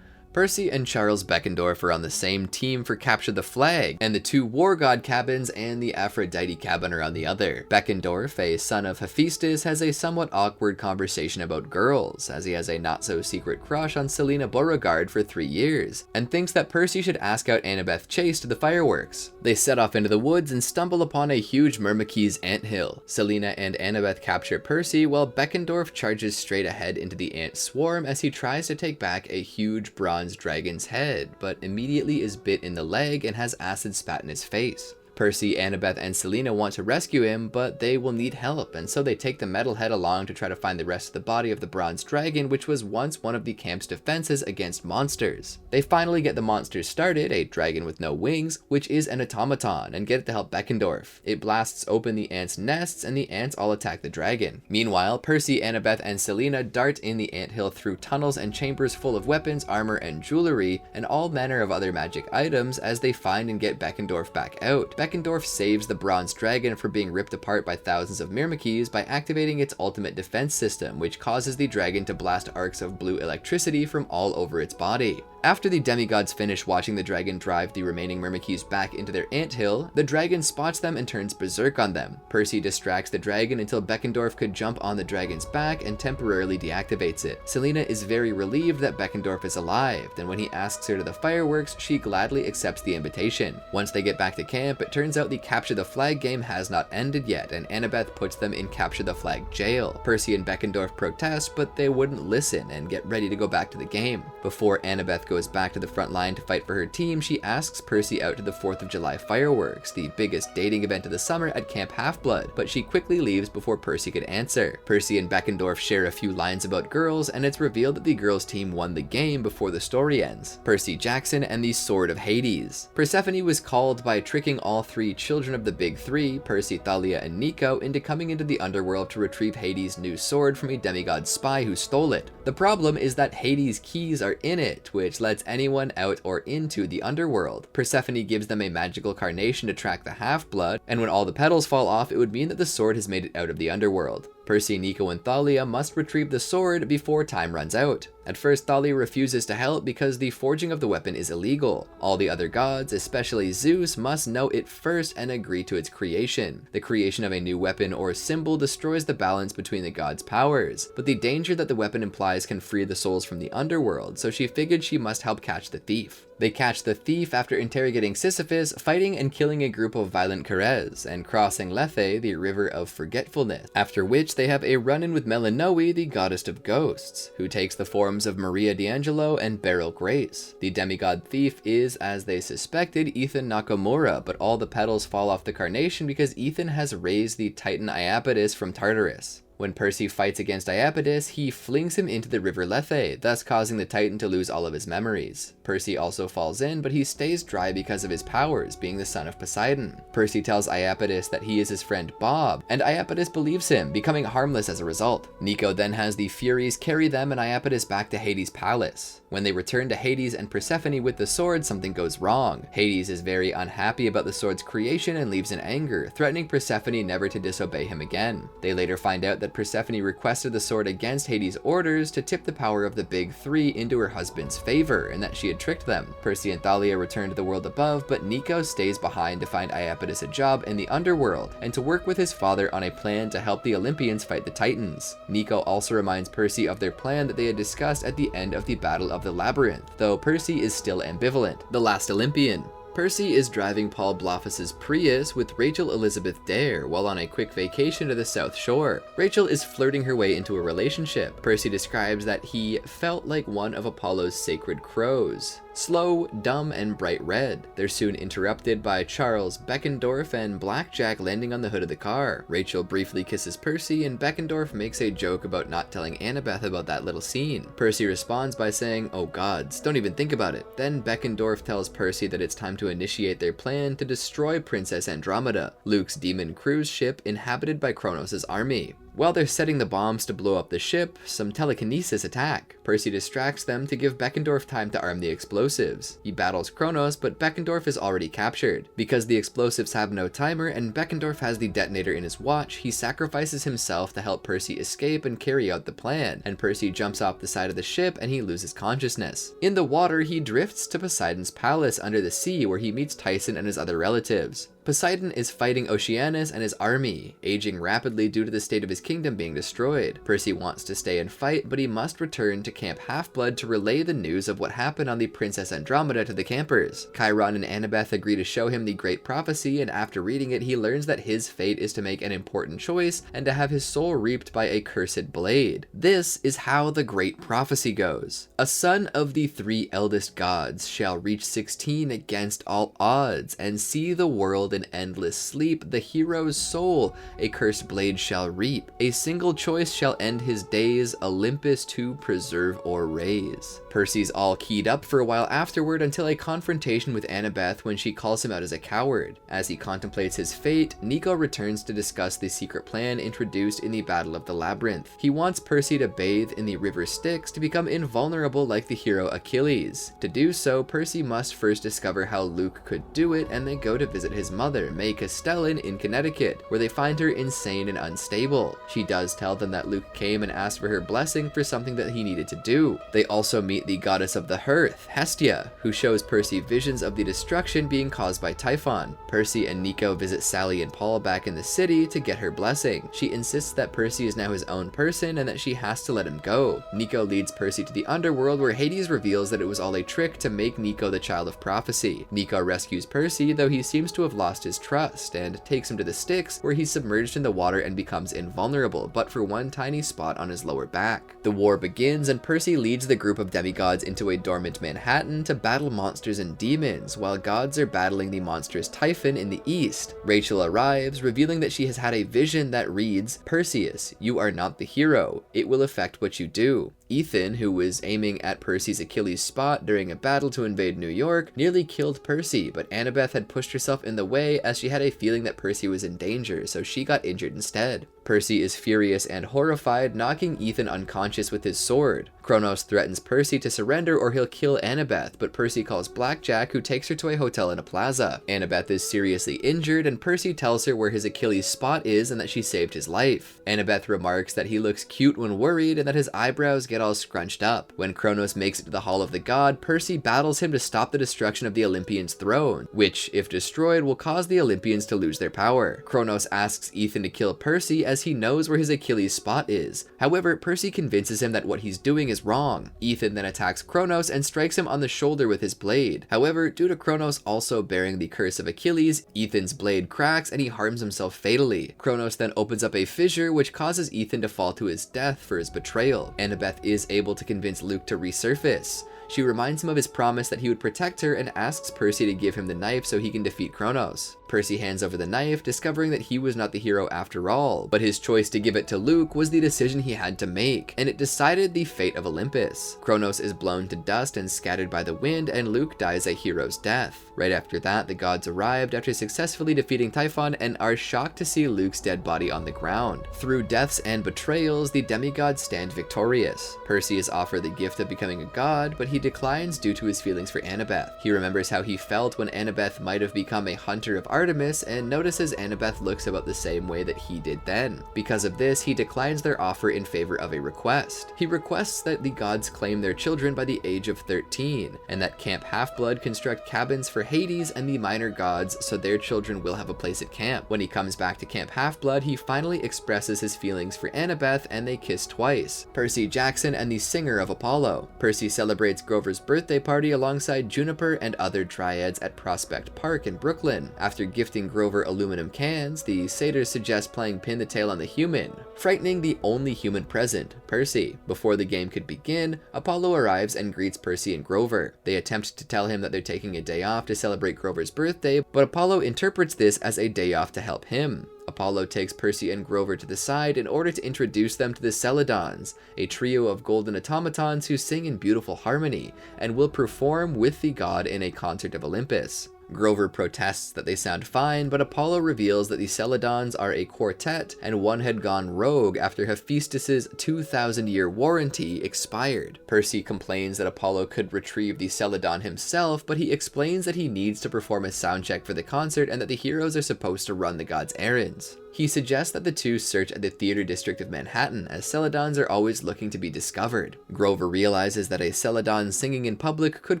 Speaker 1: Percy and Charles Beckendorf are on the same team for Capture the Flag, and the 2 war god cabins and the Aphrodite cabin are on the other. Beckendorf, a son of Hephaestus, has a somewhat awkward conversation about girls, as he has a not-so-secret crush on Selena Beauregard for 3 years, and thinks that Percy should ask out Annabeth Chase to the fireworks. They set off into the woods and stumble upon a huge Myrmekes anthill. Selena and Annabeth capture Percy, while Beckendorf charges straight ahead into the ant swarm as he tries to take back a huge bronze dragon's head, but immediately is bit in the leg and has acid spat in his face. Percy, Annabeth, and Selena want to rescue him, but they will need help, and so they take the metal head along to try to find the rest of the body of the bronze dragon, which was once one of the camp's defenses against monsters. They finally get the monsters started, a dragon with no wings, which is an automaton, and get it to help Beckendorf. It blasts open the ants' nests, and the ants all attack the dragon. Meanwhile, Percy, Annabeth, and Selena dart in the anthill through tunnels and chambers full of weapons, armor, and jewelry, and all manner of other magic items as they find and get Beckendorf back out. Beckendorf saves the bronze dragon from being ripped apart by thousands of Myrmekes by activating its ultimate defense system, which causes the dragon to blast arcs of blue electricity from all over its body. After the demigods finish watching the dragon drive the remaining Myrmekes back into their anthill, the dragon spots them and turns berserk on them. Percy distracts the dragon until Beckendorf could jump on the dragon's back and temporarily deactivates it. Selena is very relieved that Beckendorf is alive, and when he asks her to the fireworks, she gladly accepts the invitation. Once they get back to camp, it turns out the Capture the Flag game has not ended yet, and Annabeth puts them in Capture the Flag jail. Percy and Beckendorf protest, but they wouldn't listen and get ready to go back to the game. Before Annabeth goes back to the front line to fight for her team, she asks Percy out to the 4th of July fireworks, the biggest dating event of the summer at Camp Half-Blood, but she quickly leaves before Percy could answer. Percy and Beckendorf share a few lines about girls, and it's revealed that the girls' team won the game before the story ends. Percy Jackson and the Sword of Hades. Persephone was called by tricking all 3 children of the Big Three, Percy, Thalia, and Nico, into coming into the underworld to retrieve Hades' new sword from a demigod spy who stole it. The problem is that Hades' keys are in it, which lets anyone out or into the underworld. Persephone gives them a magical carnation to track the Half-Blood, and when all the petals fall off, it would mean that the sword has made it out of the underworld. Percy, Nico, and Thalia must retrieve the sword before time runs out. At first, Thalia refuses to help because the forging of the weapon is illegal. All the other gods, especially Zeus, must know it first and agree to its creation. The creation of a new weapon or symbol destroys the balance between the gods' powers, but the danger that the weapon implies can free the souls from the underworld, so she figured she must help catch the thief. They catch the thief after interrogating Sisyphus, fighting and killing a group of violent Keres, and crossing Lethe, the river of forgetfulness, after which they have a run-in with Melinoe, the goddess of ghosts, who takes the forms of Maria D'Angelo and Beryl Grace. The demigod thief is, as they suspected, Ethan Nakamura, but all the petals fall off the carnation because Ethan has raised the titan Iapetus from Tartarus. When Percy fights against Iapetus, he flings him into the river Lethe, thus causing the Titan to lose all of his memories. Percy also falls in, but he stays dry because of his powers, being the son of Poseidon. Percy tells Iapetus that he is his friend Bob, and Iapetus believes him, becoming harmless as a result. Nico then has the Furies carry them and Iapetus back to Hades' palace. When they return to Hades and Persephone with the sword, something goes wrong. Hades is very unhappy about the sword's creation and leaves in anger, threatening Persephone never to disobey him again. They later find out that Persephone requested the sword against Hades' orders to tip the power of the Big Three into her husband's favor, and that she had tricked them. Percy and Thalia return to the world above, but Nico stays behind to find Iapetus a job in the underworld, and to work with his father on a plan to help the Olympians fight the Titans. Nico also reminds Percy of their plan that they had discussed at the end of the Battle of the Labyrinth, though Percy is still ambivalent. The Last Olympian. Percy is driving Paul Blofus's Prius with Rachel Elizabeth Dare while on a quick vacation to the South Shore. Rachel is flirting her way into a relationship. Percy describes that he felt like one of Apollo's sacred crows. Slow, dumb, and bright red. They're soon interrupted by Charles, Beckendorf, and Blackjack landing on the hood of the car. Rachel briefly kisses Percy, and Beckendorf makes a joke about not telling Annabeth about that little scene. Percy responds by saying, "Oh gods, don't even think about it." Then Beckendorf tells Percy that it's time to initiate their plan to destroy Princess Andromeda, Luke's demon cruise ship inhabited by Kronos' army. While they're setting the bombs to blow up the ship, some telekinesis attack. Percy distracts them to give Beckendorf time to arm the explosives. He battles Kronos, but Beckendorf is already captured. Because the explosives have no timer and Beckendorf has the detonator in his watch, he sacrifices himself to help Percy escape and carry out the plan, and Percy jumps off the side of the ship and he loses consciousness. In the water, he drifts to Poseidon's palace under the sea where he meets Tyson and his other relatives. Poseidon is fighting Oceanus and his army, aging rapidly due to the state of his kingdom being destroyed. Percy wants to stay and fight, but he must return to Camp Half-Blood to relay the news of what happened on the Princess Andromeda to the campers. Chiron and Annabeth agree to show him the Great Prophecy, and after reading it, he learns that his fate is to make an important choice and to have his soul reaped by a cursed blade. This is how the Great Prophecy goes. A son of the 3 eldest gods shall reach 16 against all odds and see the world in endless sleep. The hero's soul a cursed blade shall reap. A single choice shall end his days, Olympus to preserve or raise. Percy's all keyed up for a while afterward until a confrontation with Annabeth when she calls him out as a coward. As he contemplates his fate, Nico returns to discuss the secret plan introduced in the Battle of the Labyrinth. He wants Percy to bathe in the river Styx to become invulnerable like the hero Achilles. To do so, Percy must first discover how Luke could do it, and they go to visit his mother, May Castellan, in Connecticut, where they find her insane and unstable. She does tell them that Luke came and asked for her blessing for something that he needed to do. They also meet the goddess of the hearth, Hestia, who shows Percy visions of the destruction being caused by Typhon. Percy and Nico visit Sally and Paul back in the city to get her blessing. She insists that Percy is now his own person and that she has to let him go. Nico leads Percy to the underworld, where Hades reveals that it was all a trick to make Nico the child of prophecy. Nico rescues Percy, though he seems to have lost lost his trust, and takes him to the Styx, where he's submerged in the water and becomes invulnerable, but for one tiny spot on his lower back. The war begins, and Percy leads the group of demigods into a dormant Manhattan to battle monsters and demons, while gods are battling the monstrous Typhon in the east. Rachel arrives, revealing that she has had a vision that reads, "Perseus, you are not the hero. It will affect what you do." Ethan, who was aiming at Percy's Achilles spot during a battle to invade New York, nearly killed Percy, but Annabeth had pushed herself in the way as she had a feeling that Percy was in danger, so she got injured instead. Percy is furious and horrified, knocking Ethan unconscious with his sword. Kronos threatens Percy to surrender or he'll kill Annabeth, but Percy calls Blackjack, who takes her to a hotel in a plaza. Annabeth is seriously injured, and Percy tells her where his Achilles spot is and that she saved his life. Annabeth remarks that he looks cute when worried and that his eyebrows get all scrunched up. When Kronos makes it to the Hall of the God, Percy battles him to stop the destruction of the Olympians' throne, which, if destroyed, will cause the Olympians to lose their power. Kronos asks Ethan to kill Percy as he knows where his Achilles spot is. However, Percy convinces him that what he's doing is wrong. Ethan then attacks Kronos and strikes him on the shoulder with his blade. However, due to Kronos also bearing the curse of Achilles, Ethan's blade cracks and he harms himself fatally. Kronos then opens up a fissure which causes Ethan to fall to his death for his betrayal. Annabeth is able to convince Luke to resurface. She reminds him of his promise that he would protect her and asks Percy to give him the knife so he can defeat Kronos. Percy hands over the knife, discovering that he was not the hero after all, but his choice to give it to Luke was the decision he had to make, and it decided the fate of Olympus. Kronos is blown to dust and scattered by the wind, and Luke dies a hero's death. Right after that, the gods arrived after successfully defeating Typhon and are shocked to see Luke's dead body on the ground. Through deaths and betrayals, the demigods stand victorious. Percy is offered the gift of becoming a god, but he declines due to his feelings for Annabeth. He remembers how he felt when Annabeth might have become a hunter of Artemis and notices Annabeth looks about the same way that he did then. Because of this, he declines their offer in favor of a request. He requests that the gods claim their children by the age of 13, and that Camp Half-Blood construct cabins for Hades and the minor gods so their children will have a place at camp. When he comes back to Camp Half-Blood, he finally expresses his feelings for Annabeth and they kiss twice. Percy Jackson and the singer of Apollo. Percy celebrates Grover's birthday party alongside Juniper and other dryads at Prospect Park in Brooklyn. After gifting Grover aluminum cans, the satyrs suggest playing pin the tail on the human, frightening the only human present, Percy. Before the game could begin, Apollo arrives and greets Percy and Grover. They attempt to tell him that they're taking a day off to celebrate Grover's birthday, but Apollo interprets this as a day off to help him. Apollo takes Percy and Grover to the side in order to introduce them to the Celadons, a trio of golden automatons who sing in beautiful harmony, and will perform with the god in a concert of Olympus. Grover protests that they sound fine, but Apollo reveals that the Celadons are a quartet and one had gone rogue after Hephaestus's 2,000-year warranty expired. Percy complains that Apollo could retrieve the Celadon himself, but he explains that he needs to perform a sound check for the concert and that the heroes are supposed to run the gods' errands. He suggests that the two search at the theater district of Manhattan, as Celadons are always looking to be discovered. Grover realizes that a Celadon singing in public could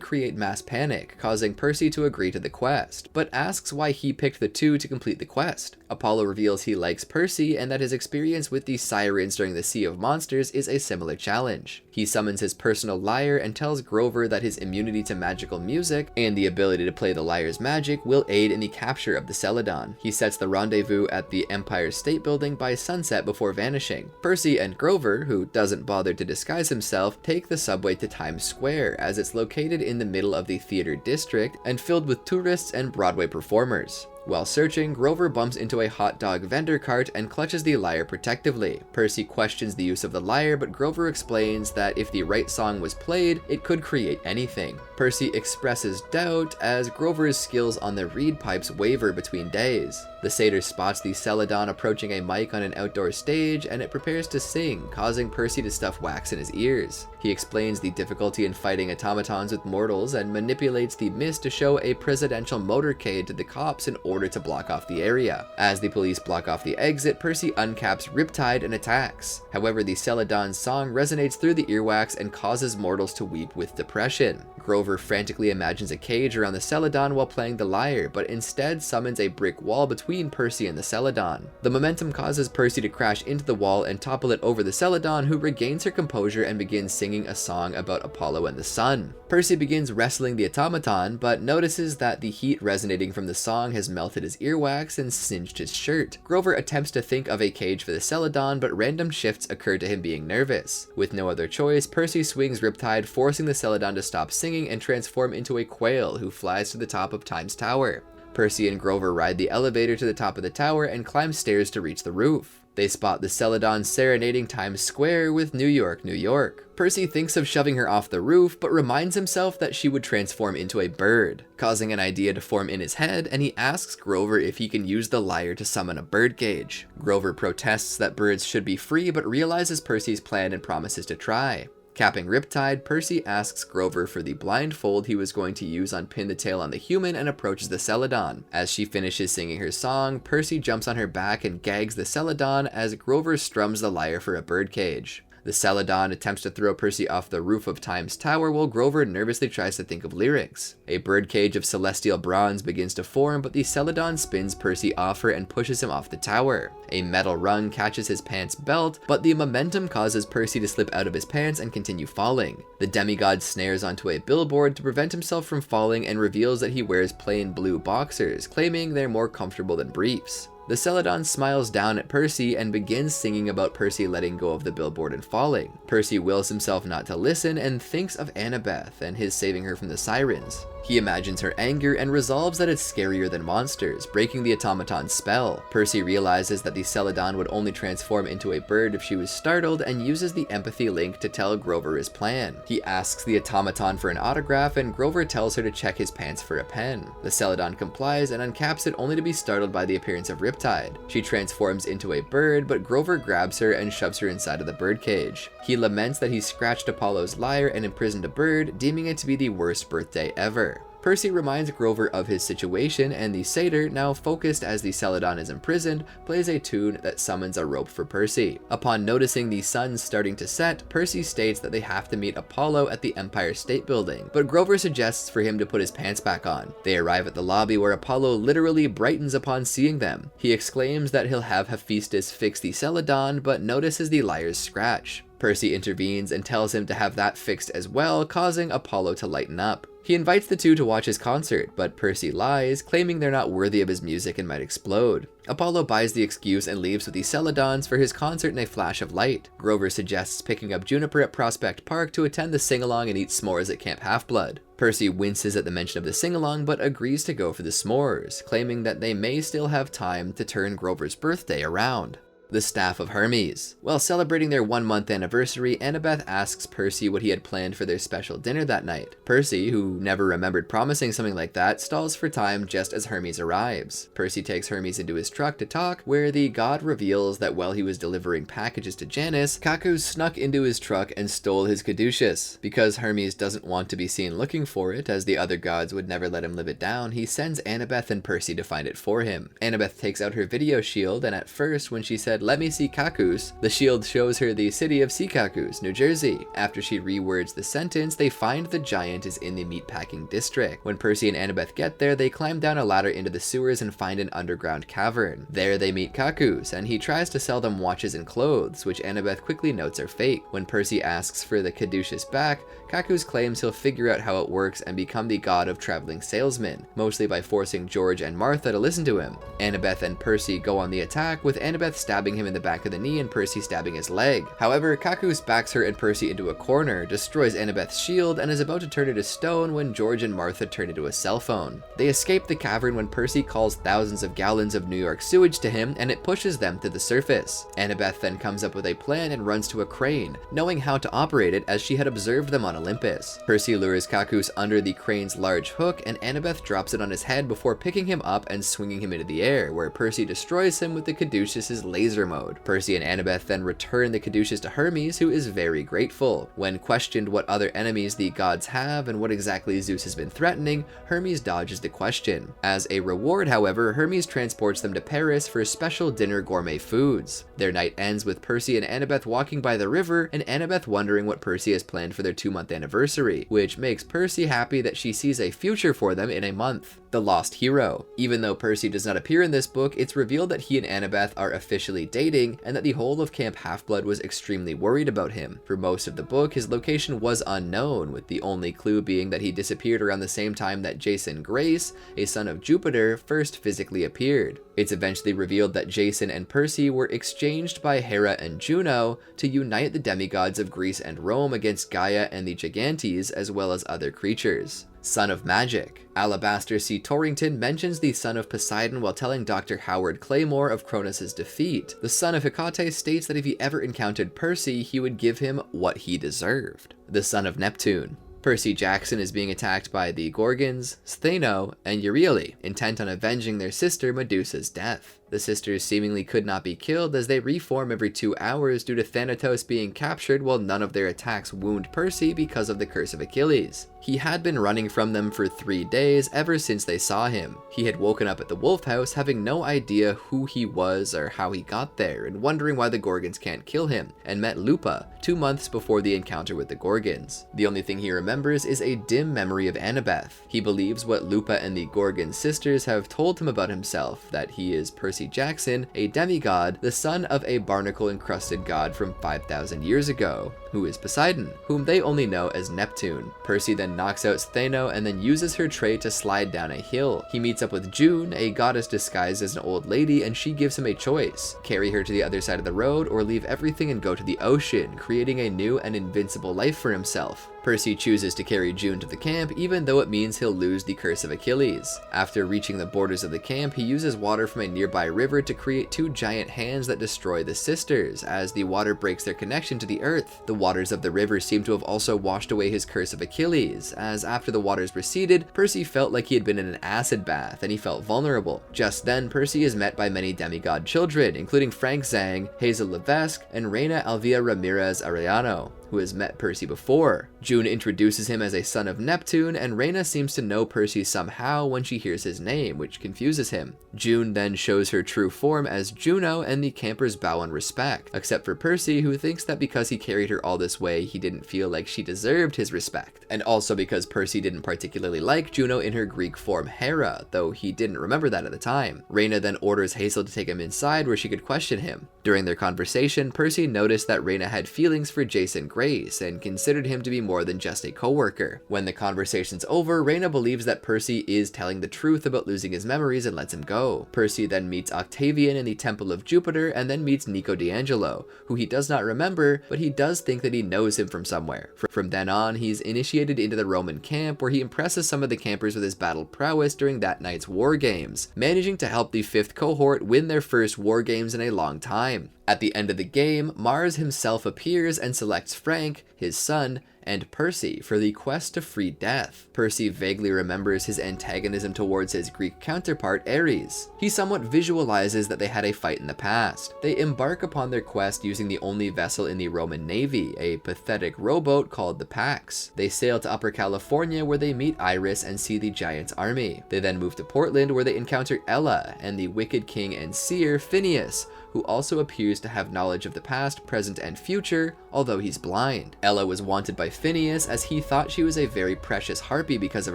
Speaker 1: create mass panic, causing Percy to agree to the quest, but asks why he picked the two to complete the quest. Apollo reveals he likes Percy and that his experience with the sirens during the Sea of Monsters is a similar challenge. He summons his personal lyre and tells Grover that his immunity to magical music and the ability to play the lyre's magic will aid in the capture of the Celadon. He sets the rendezvous at the Empire State Building by sunset before vanishing. Percy and Grover, who doesn't bother to disguise himself, take the subway to Times Square, as it's located in the middle of the theater district and filled with tourists and Broadway performers. While searching, Grover bumps into a hot dog vendor cart and clutches the lyre protectively. Percy questions the use of the lyre, but Grover explains that if the right song was played, it could create anything. Percy expresses doubt as Grover's skills on the reed pipes waver between days. The satyr spots the Celadon approaching a mic on an outdoor stage and it prepares to sing, causing Percy to stuff wax in his ears. He explains the difficulty in fighting automatons with mortals and manipulates the mist to show a presidential motorcade to the cops in order to block off the area. As the police block off the exit, Percy uncaps Riptide and attacks. However, the Celadon's song resonates through the earwax and causes mortals to weep with depression. Grover frantically imagines a cage around the Celadon while playing the lyre, but instead summons a brick wall between Percy and the Celadon. The momentum causes Percy to crash into the wall and topple it over the Celadon, who regains her composure and begins singing a song about Apollo and the sun. Percy begins wrestling the automaton, but notices that the heat resonating from the song has melted melted his earwax and singed his shirt. Grover attempts to think of a cage for the Celadon, but random shifts occur to him being nervous. With no other choice, Percy swings Riptide, forcing the Celadon to stop singing and transform into a quail who flies to the top of Time's tower. Percy and Grover ride the elevator to the top of the tower and climb stairs to reach the roof. They spot the Celadon serenading Times Square with New York, New York. Percy thinks of shoving her off the roof, but reminds himself that she would transform into a bird, causing an idea to form in his head, and he asks Grover if he can use the lyre to summon a birdcage. Grover protests that birds should be free, but realizes Percy's plan and promises to try. Capping Riptide, Percy asks Grover for the blindfold he was going to use on Pin the Tail on the Human and approaches the Celadon. As she finishes singing her song, Percy jumps on her back and gags the Celadon as Grover strums the lyre for a birdcage. The Celadon attempts to throw Percy off the roof of Time's tower while Grover nervously tries to think of lyrics. A birdcage of celestial bronze begins to form, but the Celadon spins Percy off her and pushes him off the tower. A metal rung catches his pants belt, but the momentum causes Percy to slip out of his pants and continue falling. The demigod snares onto a billboard to prevent himself from falling and reveals that he wears plain blue boxers, claiming they're more comfortable than briefs. The Celadon smiles down at Percy and begins singing about Percy letting go of the billboard and falling. Percy wills himself not to listen and thinks of Annabeth and his saving her from the sirens. He imagines her anger and resolves that it's scarier than monsters, breaking the automaton's spell. Percy realizes that the Celadon would only transform into a bird if she was startled and uses the empathy link to tell Grover his plan. He asks the automaton for an autograph and Grover tells her to check his pants for a pen. The Celadon complies and uncaps it only to be startled by the appearance of Riptide. She transforms into a bird, but Grover grabs her and shoves her inside of the birdcage. He laments that he scratched Apollo's lyre and imprisoned a bird, deeming it to be the worst birthday ever. Percy reminds Grover of his situation, and the satyr, now focused as the Celadon is imprisoned, plays a tune that summons a rope for Percy. Upon noticing the sun starting to set, Percy states that they have to meet Apollo at the Empire State Building, but Grover suggests for him to put his pants back on. They arrive at the lobby where Apollo literally brightens upon seeing them. He exclaims that he'll have Hephaestus fix the Celadon, but notices the lyre's scratch. Percy intervenes and tells him to have that fixed as well, causing Apollo to lighten up. He invites the two to watch his concert, but Percy lies, claiming they're not worthy of his music and might explode. Apollo buys the excuse and leaves with the Celadons for his concert in a flash of light. Grover suggests picking up Juniper at Prospect Park to attend the sing-along and eat s'mores at Camp Half-Blood. Percy winces at the mention of the sing-along, but agrees to go for the s'mores, claiming that they may still have time to turn Grover's birthday around. The Staff of Hermes. While celebrating their 1-month anniversary, Annabeth asks Percy what he had planned for their special dinner that night. Percy, who never remembered promising something like that, stalls for time just as Hermes arrives. Percy takes Hermes into his truck to talk, where the god reveals that while he was delivering packages to Janus, Kaku snuck into his truck and stole his caduceus. Because Hermes doesn't want to be seen looking for it, as the other gods would never let him live it down, he sends Annabeth and Percy to find it for him. Annabeth takes out her video shield, and at first, when she said, "Let me see Kakus," the shield shows her the city of Sikakus, New Jersey. After she rewords the sentence, they find the giant is in the meatpacking district. When Percy and Annabeth get there, they climb down a ladder into the sewers and find an underground cavern. There they meet Kakus, and he tries to sell them watches and clothes, which Annabeth quickly notes are fake. When Percy asks for the caduceus back, Kakus claims he'll figure out how it works and become the god of traveling salesmen, mostly by forcing George and Martha to listen to him. Annabeth and Percy go on the attack, with Annabeth stabbing him in the back of the knee and Percy stabbing his leg. However, Kakus backs her and Percy into a corner, destroys Annabeth's shield, and is about to turn it to stone when George and Martha turn into a cell phone. They escape the cavern when Percy calls thousands of gallons of New York sewage to him, and it pushes them to the surface. Annabeth then comes up with a plan and runs to a crane, knowing how to operate it as she had observed them on Olympus. Percy lures Kakus under the crane's large hook, and Annabeth drops it on his head before picking him up and swinging him into the air, where Percy destroys him with the caduceus's laser mode. Percy and Annabeth then return the caduceus to Hermes, who is very grateful. When questioned what other enemies the gods have and what exactly Zeus has been threatening, Hermes dodges the question. As a reward, however, Hermes transports them to Paris for special dinner gourmet foods. Their night ends with Percy and Annabeth walking by the river, and Annabeth wondering what Percy has planned for their 2-month anniversary, which makes Percy happy that she sees a future for them in a month. The Lost Hero. Even though Percy does not appear in this book, it's revealed that he and Annabeth are officially secretly dating, and that the whole of Camp Half-Blood was extremely worried about him. For most of the book, his location was unknown, with the only clue being that he disappeared around the same time that Jason Grace, a son of Jupiter, first physically appeared. It's eventually revealed that Jason and Percy were exchanged by Hera and Juno to unite the demigods of Greece and Rome against Gaia and the Gigantes, as well as other creatures. Son of Magic. Alabaster C. Torrington mentions the son of Poseidon while telling Dr. Howard Claymore of Cronus' defeat. The son of Hecate states that if he ever encountered Percy, he would give him what he deserved. The son of Neptune. Percy Jackson is being attacked by the Gorgons, Stheno, and Euryale, intent on avenging their sister Medusa's death. The sisters seemingly could not be killed as they reform every 2 hours due to Thanatos being captured, while none of their attacks wound Percy because of the curse of Achilles. He had been running from them for 3 days ever since they saw him. He had woken up at the Wolf House having no idea who he was or how he got there, and wondering why the Gorgons can't kill him, and met Lupa 2 months before the encounter with the Gorgons. The only thing he remembers is a dim memory of Annabeth. He believes what Lupa and the Gorgon sisters have told him about himself, that he is Percy Jackson, a demigod, the son of a barnacle-encrusted god from 5,000 years ago, who is Poseidon, whom they only know as Neptune. Percy then knocks out Stheno and then uses her tray to slide down a hill. He meets up with June, a goddess disguised as an old lady, and she gives him a choice: carry her to the other side of the road or leave everything and go to the ocean, creating a new and invincible life for himself. Percy chooses to carry June to the camp, even though it means he'll lose the curse of Achilles. After reaching the borders of the camp, he uses water from a nearby river to create 2 giant hands that destroy the sisters, as the water breaks their connection to the earth. The waters of the river seem to have also washed away his curse of Achilles, as after the waters receded, Percy felt like he had been in an acid bath, and he felt vulnerable. Just then, Percy is met by many demigod children, including Frank Zhang, Hazel Levesque, and Reina Alvia Ramirez Arellano, who has met Percy before. June introduces him as a son of Neptune, and Reina seems to know Percy somehow when she hears his name, which confuses him. June then shows her true form as Juno, and the campers bow in respect, except for Percy, who thinks that because he carried her all this way, he didn't feel like she deserved his respect. And also because Percy didn't particularly like Juno in her Greek form Hera, though he didn't remember that at the time. Reina then orders Hazel to take him inside where she could question him. During their conversation, Percy noticed that Reina had feelings for Jason Grace and considered him to be more than just a co-worker. When the conversation's over, Reina believes that Percy is telling the truth about losing his memories and lets him go. Percy then meets Octavian in the Temple of Jupiter and then meets Nico D'Angelo, who he does not remember, but he does think that he knows him from somewhere. From then on, he's initiated into the Roman camp, where he impresses some of the campers with his battle prowess during that night's war games, managing to help the Fifth Cohort win their first war games in a long time. At the end of the game, Mars himself appears and selects Frank, his son, and Percy for the quest to free Death. Percy vaguely remembers his antagonism towards his Greek counterpart Ares. He somewhat visualizes that they had a fight in the past. They embark upon their quest using the only vessel in the Roman Navy, a pathetic rowboat called the Pax. They sail to Upper California, where they meet Iris and see the Giants' army. They then move to Portland, where they encounter Ella and the wicked king and seer Phineas, who also appears to have knowledge of the past, present, and future, although he's blind. Ella was wanted by Phineas as he thought she was a very precious harpy because of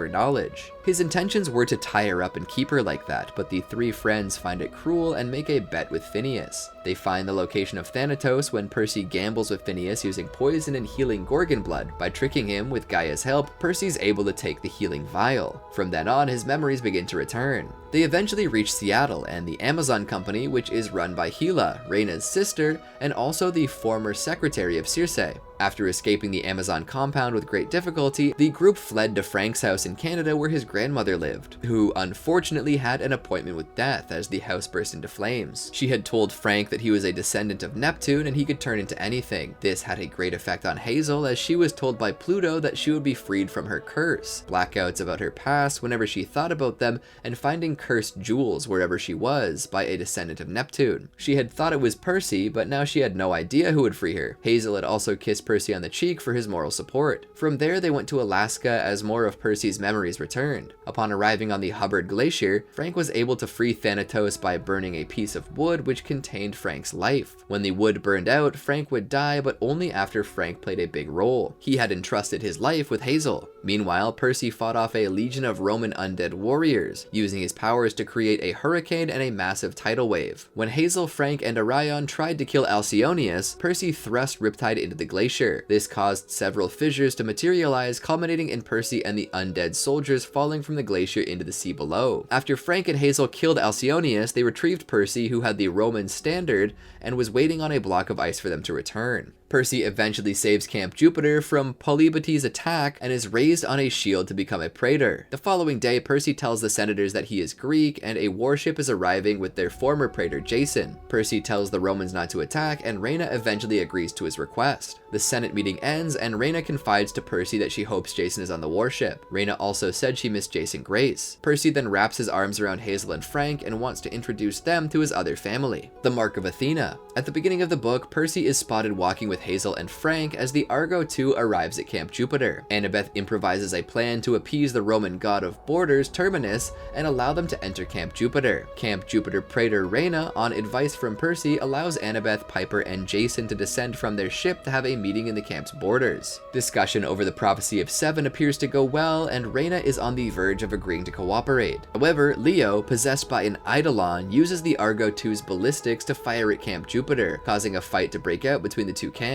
Speaker 1: her knowledge. His intentions were to tie her up and keep her like that, but the 3 friends find it cruel and make a bet with Phineas. They find the location of Thanatos when Percy gambles with Phineas using poison and healing Gorgon blood. By tricking him with Gaia's help, Percy's able to take the healing vial. From then on, his memories begin to return. They eventually reach Seattle and the Amazon Company, which is run by Hela, Reina's sister, and also the former secretary of Circe. After escaping the Amazon compound with great difficulty, the group fled to Frank's house in Canada where his grandmother lived, who unfortunately had an appointment with death as the house burst into flames. She had told Frank that he was a descendant of Neptune and he could turn into anything. This had a great effect on Hazel, as she was told by Pluto that she would be freed from her curse. Blackouts about her past whenever she thought about them, and finding cursed jewels wherever she was by a descendant of Neptune. She had thought it was Percy, but now she had no idea who would free her. Hazel had also kissed Percy on the cheek for his moral support. From there, they went to Alaska as more of Percy's memories returned. Upon arriving on the Hubbard Glacier, Frank was able to free Thanatos by burning a piece of wood which contained Frank's life. When the wood burned out, Frank would die, but only after Frank played a big role. He had entrusted his life with Hazel. Meanwhile, Percy fought off a legion of Roman undead warriors, using his powers to create a hurricane and a massive tidal wave. When Hazel, Frank, and Orion tried to kill Alcyonius, Percy thrust Riptide into the glacier. This caused several fissures to materialize, culminating in Percy and the undead soldiers falling from the glacier into the sea below. After Frank and Hazel killed Alcyonius, they retrieved Percy, who had the Roman standard, and was waiting on a block of ice for them to return. Percy eventually saves Camp Jupiter from Polybates' attack and is raised on a shield to become a praetor. The following day, Percy tells the senators that he is Greek and a warship is arriving with their former praetor Jason. Percy tells the Romans not to attack, and Rhaena eventually agrees to his request. The Senate meeting ends, and Rhaena confides to Percy that she hopes Jason is on the warship. Rhaena also said she missed Jason Grace. Percy then wraps his arms around Hazel and Frank and wants to introduce them to his other family, the Mark of Athena. At the beginning of the book, Percy is spotted walking with Hazel and Frank as the Argo II arrives at Camp Jupiter. Annabeth improvises a plan to appease the Roman god of borders, Terminus, and allow them to enter Camp Jupiter. Camp Jupiter Praetor Rhaena, on advice from Percy, allows Annabeth, Piper, and Jason to descend from their ship to have a meeting in the camp's borders. Discussion over the prophecy of Seven appears to go well, and Rhaena is on the verge of agreeing to cooperate. However, Leo, possessed by an Eidolon, uses the Argo II's ballistics to fire at Camp Jupiter, causing a fight to break out between the two camps.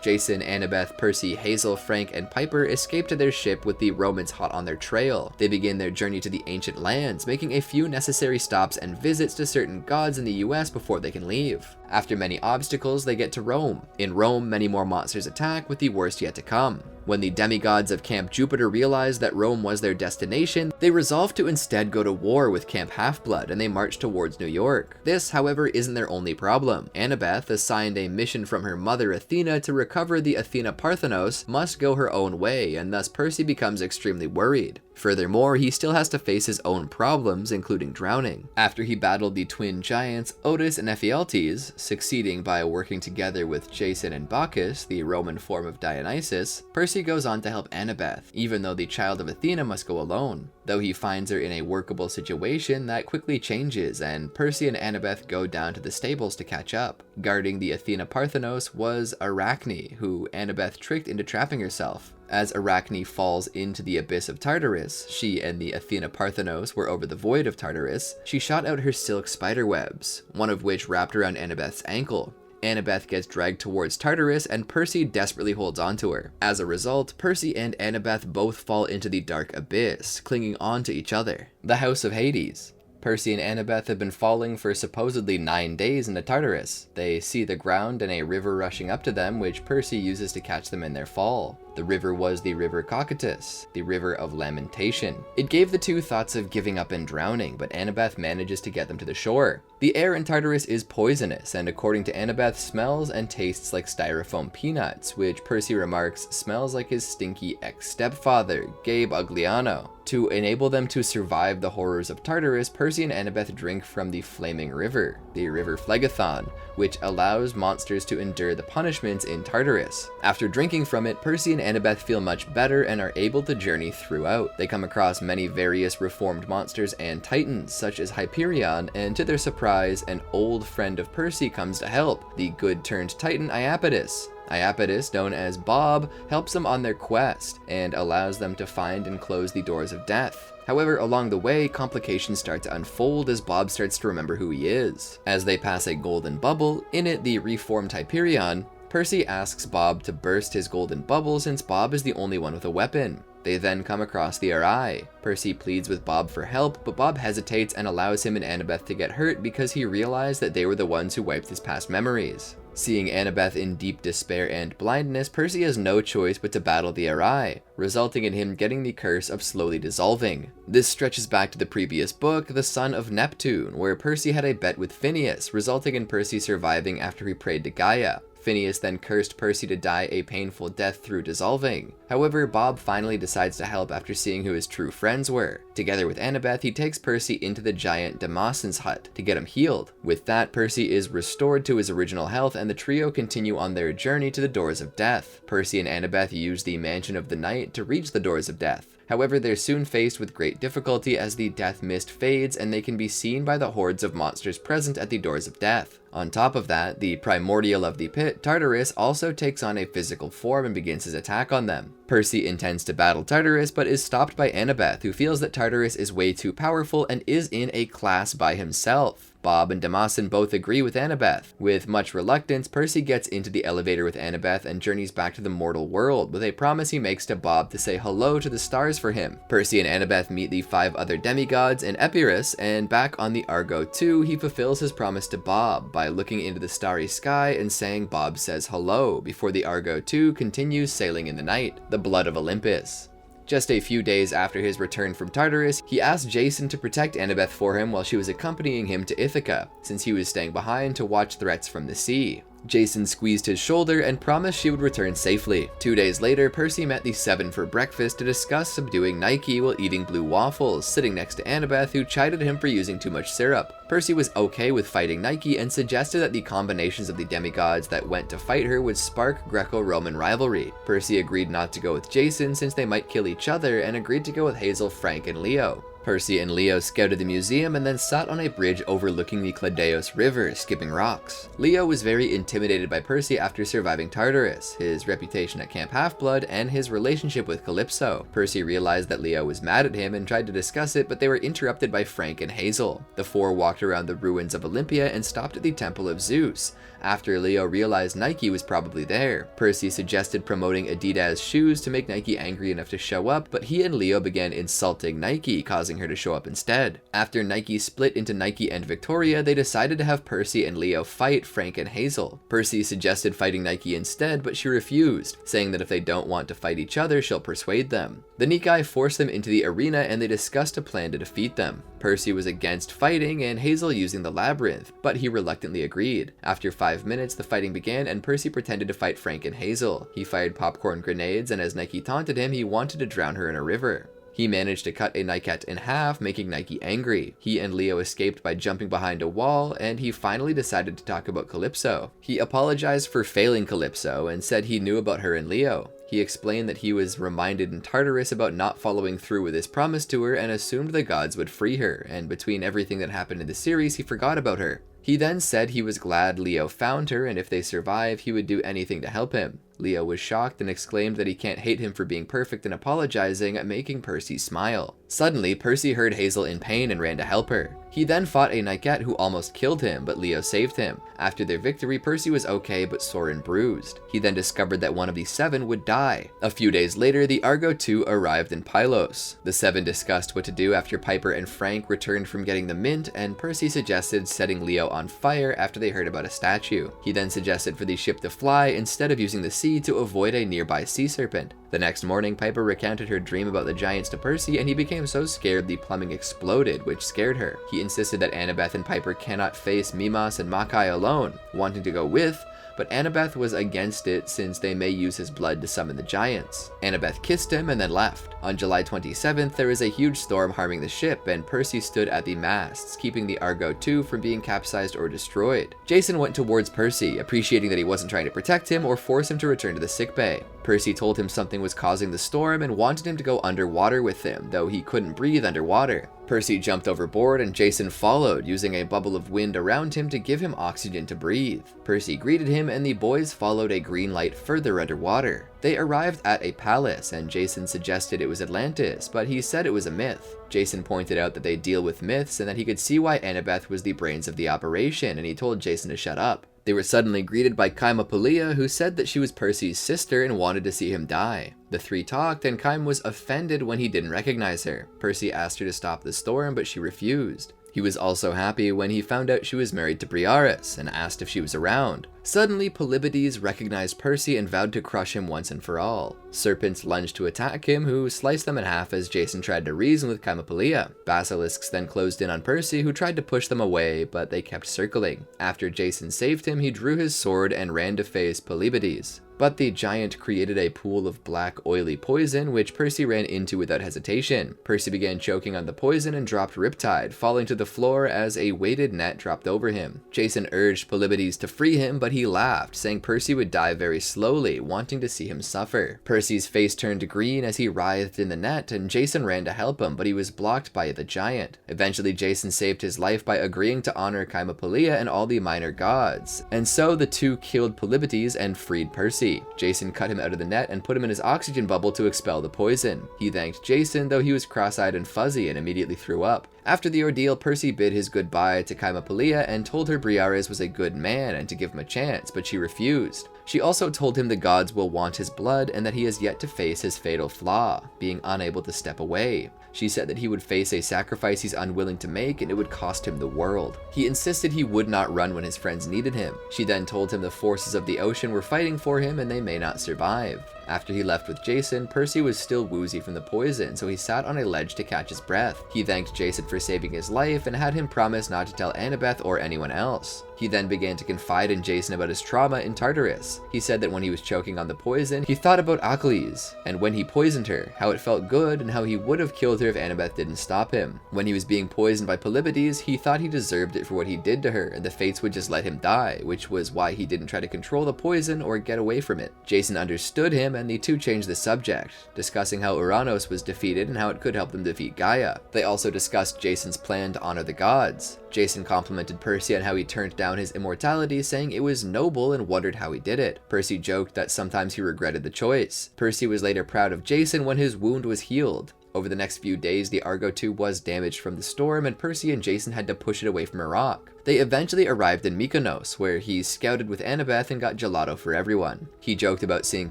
Speaker 1: Jason, Annabeth, Percy, Hazel, Frank, and Piper escape to their ship with the Romans hot on their trail. They begin their journey to the ancient lands, making a few necessary stops and visits to certain gods in the US before they can leave. After many obstacles, they get to Rome. In Rome, many more monsters attack, with the worst yet to come. When the demigods of Camp Jupiter realize that Rome was their destination, they resolve to instead go to war with Camp Half-Blood, and they march towards New York. This, however, isn't their only problem. Annabeth, assigned a mission from her mother Athena to recover the Athena Parthenos, must go her own way, and thus Percy becomes extremely worried. Furthermore, he still has to face his own problems, including drowning. After he battled the twin giants Otis and Ephialtes, succeeding by working together with Jason and Bacchus, the Roman form of Dionysus, Percy goes on to help Annabeth, even though the child of Athena must go alone. Though he finds her in a workable situation, that quickly changes, and Percy and Annabeth go down to the stables to catch up. Guarding the Athena Parthenos was Arachne, who Annabeth tricked into trapping herself. As Arachne falls into the abyss of Tartarus, she and the Athena Parthenos were over the void of Tartarus, she shot out her silk spider webs, one of which wrapped around Annabeth's ankle. Annabeth gets dragged towards Tartarus, and Percy desperately holds onto her. As a result, Percy and Annabeth both fall into the dark abyss, clinging on to each other. The House of Hades. Percy and Annabeth have been falling for supposedly 9 days into Tartarus. They see the ground and a river rushing up to them, which Percy uses to catch them in their fall. The river was the river Cocytus, the river of lamentation. It gave the two thoughts of giving up and drowning, but Annabeth manages to get them to the shore. The air in Tartarus is poisonous, and according to Annabeth, smells and tastes like styrofoam peanuts, which Percy remarks smells like his stinky ex-stepfather, Gabe Ugliano. To enable them to survive the horrors of Tartarus, Percy and Annabeth drink from the flaming river, the river Phlegethon, which allows monsters to endure the punishments in Tartarus. After drinking from it, Percy and Annabeth feel much better and are able to journey throughout. They come across many various reformed monsters and titans, such as Hyperion, and to their surprise, an old friend of Percy comes to help, the good-turned titan Iapetus. Iapetus, known as Bob, helps them on their quest, and allows them to find and close the doors of death. However, along the way, complications start to unfold as Bob starts to remember who he is. As they pass a golden bubble, in it the reformed Hyperion, Percy asks Bob to burst his golden bubble since Bob is the only one with a weapon. They then come across the Arai. Percy pleads with Bob for help, but Bob hesitates and allows him and Annabeth to get hurt because he realized that they were the ones who wiped his past memories. Seeing Annabeth in deep despair and blindness, Percy has no choice but to battle the Arai, resulting in him getting the curse of slowly dissolving. This stretches back to the previous book, The Son of Neptune, where Percy had a bet with Phineas, resulting in Percy surviving after he prayed to Gaia. Phineas then cursed Percy to die a painful death through dissolving. However, Bob finally decides to help after seeing who his true friends were. Together with Annabeth, he takes Percy into the giant Damascen's hut to get him healed. With that, Percy is restored to his original health, and the trio continue on their journey to the Doors of Death. Percy and Annabeth use the Mansion of the Night to reach the Doors of Death. However, they're soon faced with great difficulty as the death mist fades and they can be seen by the hordes of monsters present at the Doors of Death. On top of that, the primordial of the pit, Tartarus, also takes on a physical form and begins his attack on them. Percy intends to battle Tartarus, but is stopped by Annabeth, who feels that Tartarus is way too powerful and is in a class by himself. Bob and Damasen both agree with Annabeth. With much reluctance, Percy gets into the elevator with Annabeth and journeys back to the mortal world with a promise he makes to Bob to say hello to the stars for him. Percy and Annabeth meet the 5 other demigods in Epirus, and back on the Argo 2, he fulfills his promise to Bob by looking into the starry sky and saying Bob says hello before the Argo 2 continues sailing in the night. The Blood of Olympus. Just a few days after his return from Tartarus, he asked Jason to protect Annabeth for him while she was accompanying him to Ithaca, since he was staying behind to watch threats from the sea. Jason squeezed his shoulder and promised she would return safely. 2 days later, Percy met the 7 for breakfast to discuss subduing Nike while eating blue waffles, sitting next to Annabeth, who chided him for using too much syrup. Percy was okay with fighting Nike and suggested that the combinations of the demigods that went to fight her would spark Greco-Roman rivalry. Percy agreed not to go with Jason since they might kill each other and agreed to go with Hazel, Frank, and Leo. Percy and Leo scouted the museum and then sat on a bridge overlooking the Cladeos River, skipping rocks. Leo was very intimidated by Percy after surviving Tartarus, his reputation at Camp Half-Blood, and his relationship with Calypso. Percy realized that Leo was mad at him and tried to discuss it, but they were interrupted by Frank and Hazel. The 4 walked around the ruins of Olympia and stopped at the Temple of Zeus. After Leo realized Nike was probably there, Percy suggested promoting Adidas shoes to make Nike angry enough to show up, but he and Leo began insulting Nike, causing her to show up instead. After Nike split into Nike and Victoria, they decided to have Percy and Leo fight Frank and Hazel. Percy suggested fighting Nike instead, but she refused, saying that if they don't want to fight each other, she'll persuade them. The Nikai forced them into the arena and they discussed a plan to defeat them. Percy was against fighting and Hazel using the Labyrinth, but he reluctantly agreed. After 5 minutes, the fighting began and Percy pretended to fight Frank and Hazel. He fired popcorn grenades, and as Nike taunted him, he wanted to drown her in a river. He managed to cut a Niket in half, making Nike angry. He and Leo escaped by jumping behind a wall, and he finally decided to talk about Calypso. He apologized for failing Calypso and said he knew about her and Leo. He explained that he was reminded in Tartarus about not following through with his promise to her and assumed the gods would free her, and between everything that happened in the series, he forgot about her. He then said he was glad Leo found her, and if they survive, he would do anything to help him. Leo was shocked and exclaimed that he can't hate him for being perfect and apologizing, making Percy smile. Suddenly, Percy heard Hazel in pain and ran to help her. He then fought a Niket who almost killed him, but Leo saved him. After their victory, Percy was okay but sore and bruised. He then discovered that one of the 7 would die. A few days later, the Argo 2 arrived in Pylos. The 7 discussed what to do after Piper and Frank returned from getting the mint, and Percy suggested setting Leo on fire after they heard about a statue. He then suggested for the ship to fly instead of using the sea to avoid a nearby sea serpent. The next morning, Piper recounted her dream about the giants to Percy, and he became so scared the plumbing exploded, which scared her. He insisted that Annabeth and Piper cannot face Mimas and Makai alone, wanting to go with, but Annabeth was against it since they may use his blood to summon the giants. Annabeth kissed him and then left. On July 27th, there was a huge storm harming the ship, and Percy stood at the masts, keeping the Argo 2 from being capsized or destroyed. Jason went towards Percy, appreciating that he wasn't trying to protect him or force him to return to the sickbay. Percy told him something was causing the storm and wanted him to go underwater with him, though he couldn't breathe underwater. Percy jumped overboard and Jason followed, using a bubble of wind around him to give him oxygen to breathe. Percy greeted him and the boys followed a green light further underwater. They arrived at a palace and Jason suggested it was Atlantis, but he said it was a myth. Jason pointed out that they deal with myths and that he could see why Annabeth was the brains of the operation, and he told Jason to shut up. They were suddenly greeted by Kaimapolia, who said that she was Percy's sister and wanted to see him die. The 3 talked, and Kaim was offended when he didn't recognize her. Percy asked her to stop the storm, but she refused. He was also happy when he found out she was married to Briareus and asked if she was around. Suddenly, Polybides recognized Percy and vowed to crush him once and for all. Serpents lunged to attack him, who sliced them in half as Jason tried to reason with Chimapolia. Basilisks then closed in on Percy, who tried to push them away, but they kept circling. After Jason saved him, he drew his sword and ran to face Polybides. But the giant created a pool of black, oily poison, which Percy ran into without hesitation. Percy began choking on the poison and dropped Riptide, falling to the floor as a weighted net dropped over him. Jason urged Polybides to free him, but he laughed, saying Percy would die very slowly, wanting to see him suffer. Percy's face turned green as he writhed in the net, and Jason ran to help him, but he was blocked by the giant. Eventually, Jason saved his life by agreeing to honor Chimapolia and all the minor gods, and so the two killed Polybides and freed Percy. Jason cut him out of the net and put him in his oxygen bubble to expel the poison. He thanked Jason, though he was cross-eyed and fuzzy and immediately threw up. After the ordeal, Percy bid his goodbye to Chimapolia and told her Briareus was a good man and to give him a chance, but she refused. She also told him the gods will want his blood and that he has yet to face his fatal flaw, being unable to step away. She said that he would face a sacrifice he's unwilling to make and it would cost him the world. He insisted he would not run when his friends needed him. She then told him the forces of the ocean were fighting for him and they may not survive. After he left with Jason, Percy was still woozy from the poison, so he sat on a ledge to catch his breath. He thanked Jason for saving his life and had him promise not to tell Annabeth or anyone else. He then began to confide in Jason about his trauma in Tartarus. He said that when he was choking on the poison, he thought about Achilles, and when he poisoned her, how it felt good and how he would have killed her if Annabeth didn't stop him. When he was being poisoned by Polybides, he thought he deserved it for what he did to her, and the fates would just let him die, which was why he didn't try to control the poison or get away from it. Jason understood him, and the two changed the subject, discussing how Uranos was defeated and how it could help them defeat Gaia. They also discussed Jason's plan to honor the gods. Jason complimented Percy on how he turned down his immortality, saying it was noble and wondered how he did it. Percy joked that sometimes he regretted the choice. Percy was later proud of Jason when his wound was healed. Over the next few days, the Argo II was damaged from the storm, and Percy and Jason had to push it away from a rock. They eventually arrived in Mykonos, where he scouted with Annabeth and got gelato for everyone. He joked about seeing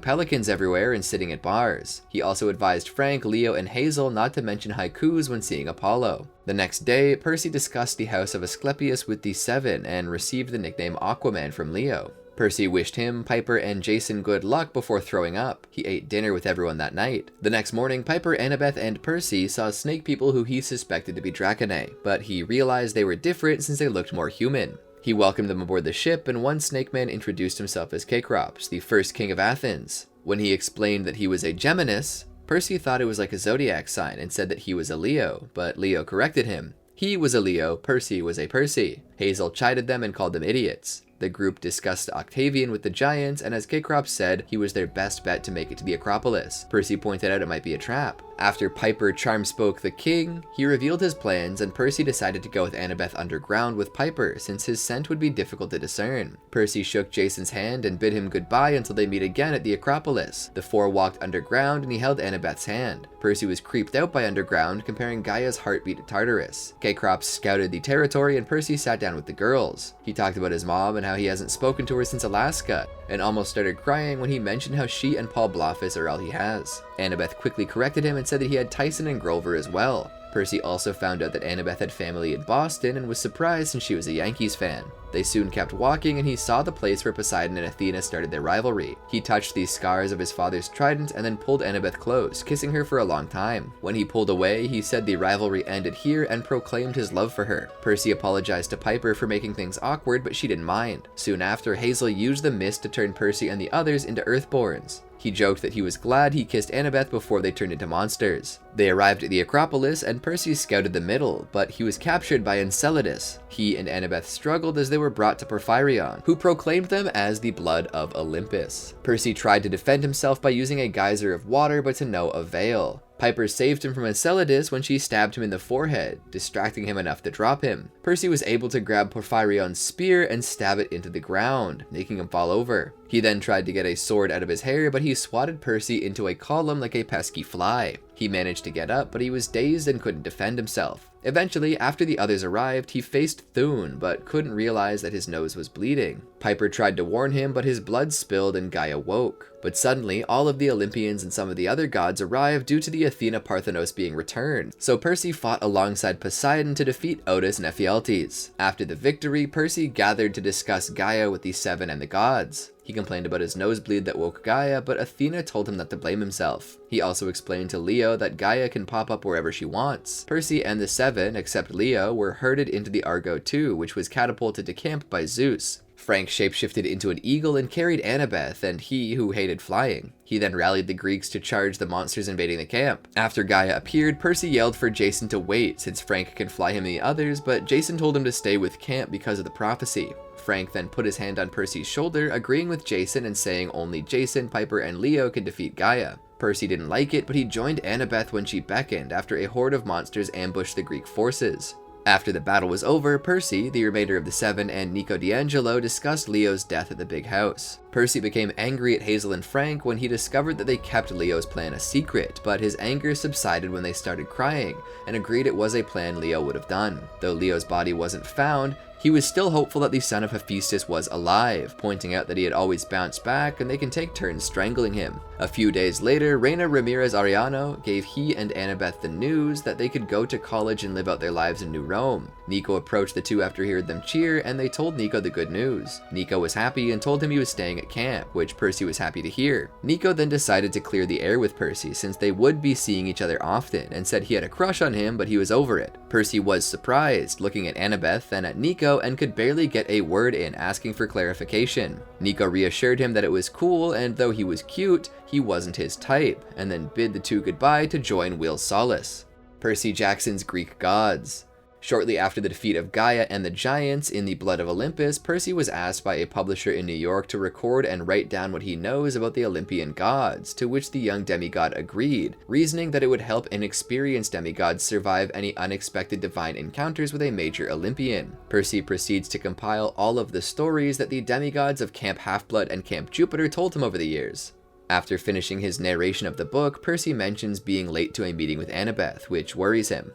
Speaker 1: pelicans everywhere and sitting at bars. He also advised Frank, Leo, and Hazel not to mention haikus when seeing Apollo. The next day, Percy discussed the house of Asclepius with the Seven and received the nickname Aquaman from Leo. Percy wished him, Piper, and Jason good luck before throwing up. He ate dinner with everyone that night. The next morning, Piper, Annabeth, and Percy saw snake people who he suspected to be Draconae, but he realized they were different since they looked more human. He welcomed them aboard the ship, and one snake man introduced himself as Kekrops, the first king of Athens. When he explained that he was a Geminis, Percy thought it was like a zodiac sign and said that he was a Leo, but Leo corrected him. He was a Leo, Percy was a Percy. Hazel chided them and called them idiots. The group discussed Octavian with the giants, and as Kekrops said, he was their best bet to make it to the Acropolis. Percy pointed out it might be a trap. After Piper charm-spoke the king, he revealed his plans, and Percy decided to go with Annabeth underground with Piper, since his scent would be difficult to discern. Percy shook Jason's hand and bid him goodbye until they meet again at the Acropolis. The four walked underground, and he held Annabeth's hand. Percy was creeped out by underground, comparing Gaia's heartbeat to Tartarus. Kekrops scouted the territory, and Percy sat down with the girls. He talked about his mom and how he hasn't spoken to her since Alaska, and almost started crying when he mentioned how she and Paul Bloffus are all he has. Annabeth quickly corrected him and said that he had Tyson and Grover as well. Percy also found out that Annabeth had family in Boston and was surprised since she was a Yankees fan. They soon kept walking, and he saw the place where Poseidon and Athena started their rivalry. He touched the scars of his father's trident and then pulled Annabeth close, kissing her for a long time. When he pulled away, he said the rivalry ended here and proclaimed his love for her. Percy apologized to Piper for making things awkward, but she didn't mind. Soon after, Hazel used the mist to turn Percy and the others into Earthborns. He joked that he was glad he kissed Annabeth before they turned into monsters. They arrived at the Acropolis, and Percy scouted the middle, but he was captured by Enceladus. He and Annabeth struggled as they were brought to Porphyrion, who proclaimed them as the Blood of Olympus. Percy tried to defend himself by using a geyser of water, but to no avail. Piper saved him from Enceladus when she stabbed him in the forehead, distracting him enough to drop him. Percy was able to grab Porphyrion's spear and stab it into the ground, making him fall over. He then tried to get a sword out of his hair, but he swatted Percy into a column like a pesky fly. He managed to get up, but he was dazed and couldn't defend himself. Eventually, after the others arrived, he faced Thune, but couldn't realize that his nose was bleeding. Piper tried to warn him, but his blood spilled and Gaia woke. But suddenly, all of the Olympians and some of the other gods arrived due to the Athena Parthenos being returned, so Percy fought alongside Poseidon to defeat Otus and Ephialtes. After the victory, Percy gathered to discuss Gaia with the Seven and the gods. He complained about his nosebleed that woke Gaia, but Athena told him not to blame himself. He also explained to Leo that Gaia can pop up wherever she wants. Percy and the Seven, except Leo, were herded into the Argo II, which was catapulted to camp by Zeus. Frank shapeshifted into an eagle and carried Annabeth, and he, who hated flying. He then rallied the Greeks to charge the monsters invading the camp. After Gaia appeared, Percy yelled for Jason to wait, since Frank could fly him and the others, but Jason told him to stay with camp because of the prophecy. Frank then put his hand on Percy's shoulder, agreeing with Jason and saying only Jason, Piper, and Leo could defeat Gaia. Percy didn't like it, but he joined Annabeth when she beckoned after a horde of monsters ambushed the Greek forces. After the battle was over, Percy, the remainder of the Seven, and Nico D'Angelo discussed Leo's death at the big house. Percy became angry at Hazel and Frank when he discovered that they kept Leo's plan a secret, but his anger subsided when they started crying, and agreed it was a plan Leo would have done. Though Leo's body wasn't found, he was still hopeful that the son of Hephaestus was alive, pointing out that he had always bounced back and they can take turns strangling him. A few days later, Reina Ramirez Arellano gave he and Annabeth the news that they could go to college and live out their lives in New Rome. Nico approached the two after he heard them cheer, and they told Nico the good news. Nico was happy and told him he was staying at camp, which Percy was happy to hear. Nico then decided to clear the air with Percy since they would be seeing each other often, and said he had a crush on him but he was over it. Percy was surprised, looking at Annabeth and at Nico, and could barely get a word in, asking for clarification. Nico reassured him that it was cool, and though he was cute, he wasn't his type, and then bid the two goodbye to join Will Solace. Percy Jackson's Greek gods. Shortly after the defeat of Gaia and the giants in the Blood of Olympus, Percy was asked by a publisher in New York to record and write down what he knows about the Olympian gods, to which the young demigod agreed, reasoning that it would help inexperienced demigods survive any unexpected divine encounters with a major Olympian. Percy proceeds to compile all of the stories that the demigods of Camp Half-Blood and Camp Jupiter told him over the years. After finishing his narration of the book, Percy mentions being late to a meeting with Annabeth, which worries him.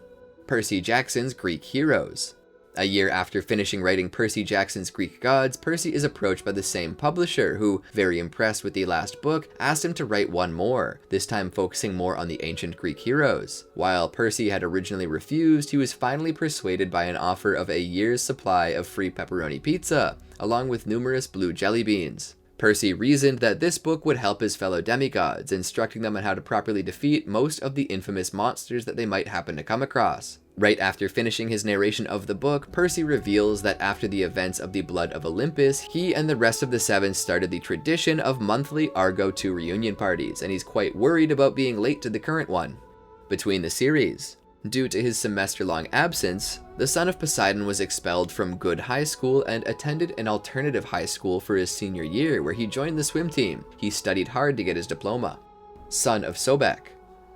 Speaker 1: Percy Jackson's Greek heroes. A year after finishing writing Percy Jackson's Greek gods, Percy is approached by the same publisher who, very impressed with the last book, asked him to write one more, this time focusing more on the ancient Greek heroes. While Percy had originally refused, he was finally persuaded by an offer of a year's supply of free pepperoni pizza, along with numerous blue jelly beans. Percy reasoned that this book would help his fellow demigods, instructing them on how to properly defeat most of the infamous monsters that they might happen to come across. Right after finishing his narration of the book, Percy reveals that after the events of the Blood of Olympus, he and the rest of the Seven started the tradition of monthly Argo II reunion parties, and he's quite worried about being late to the current one. Between the series. Due to his semester-long absence, the son of Poseidon was expelled from Good High School and attended an alternative high school for his senior year, where he joined the swim team. He studied hard to get his diploma. Son of Sobek.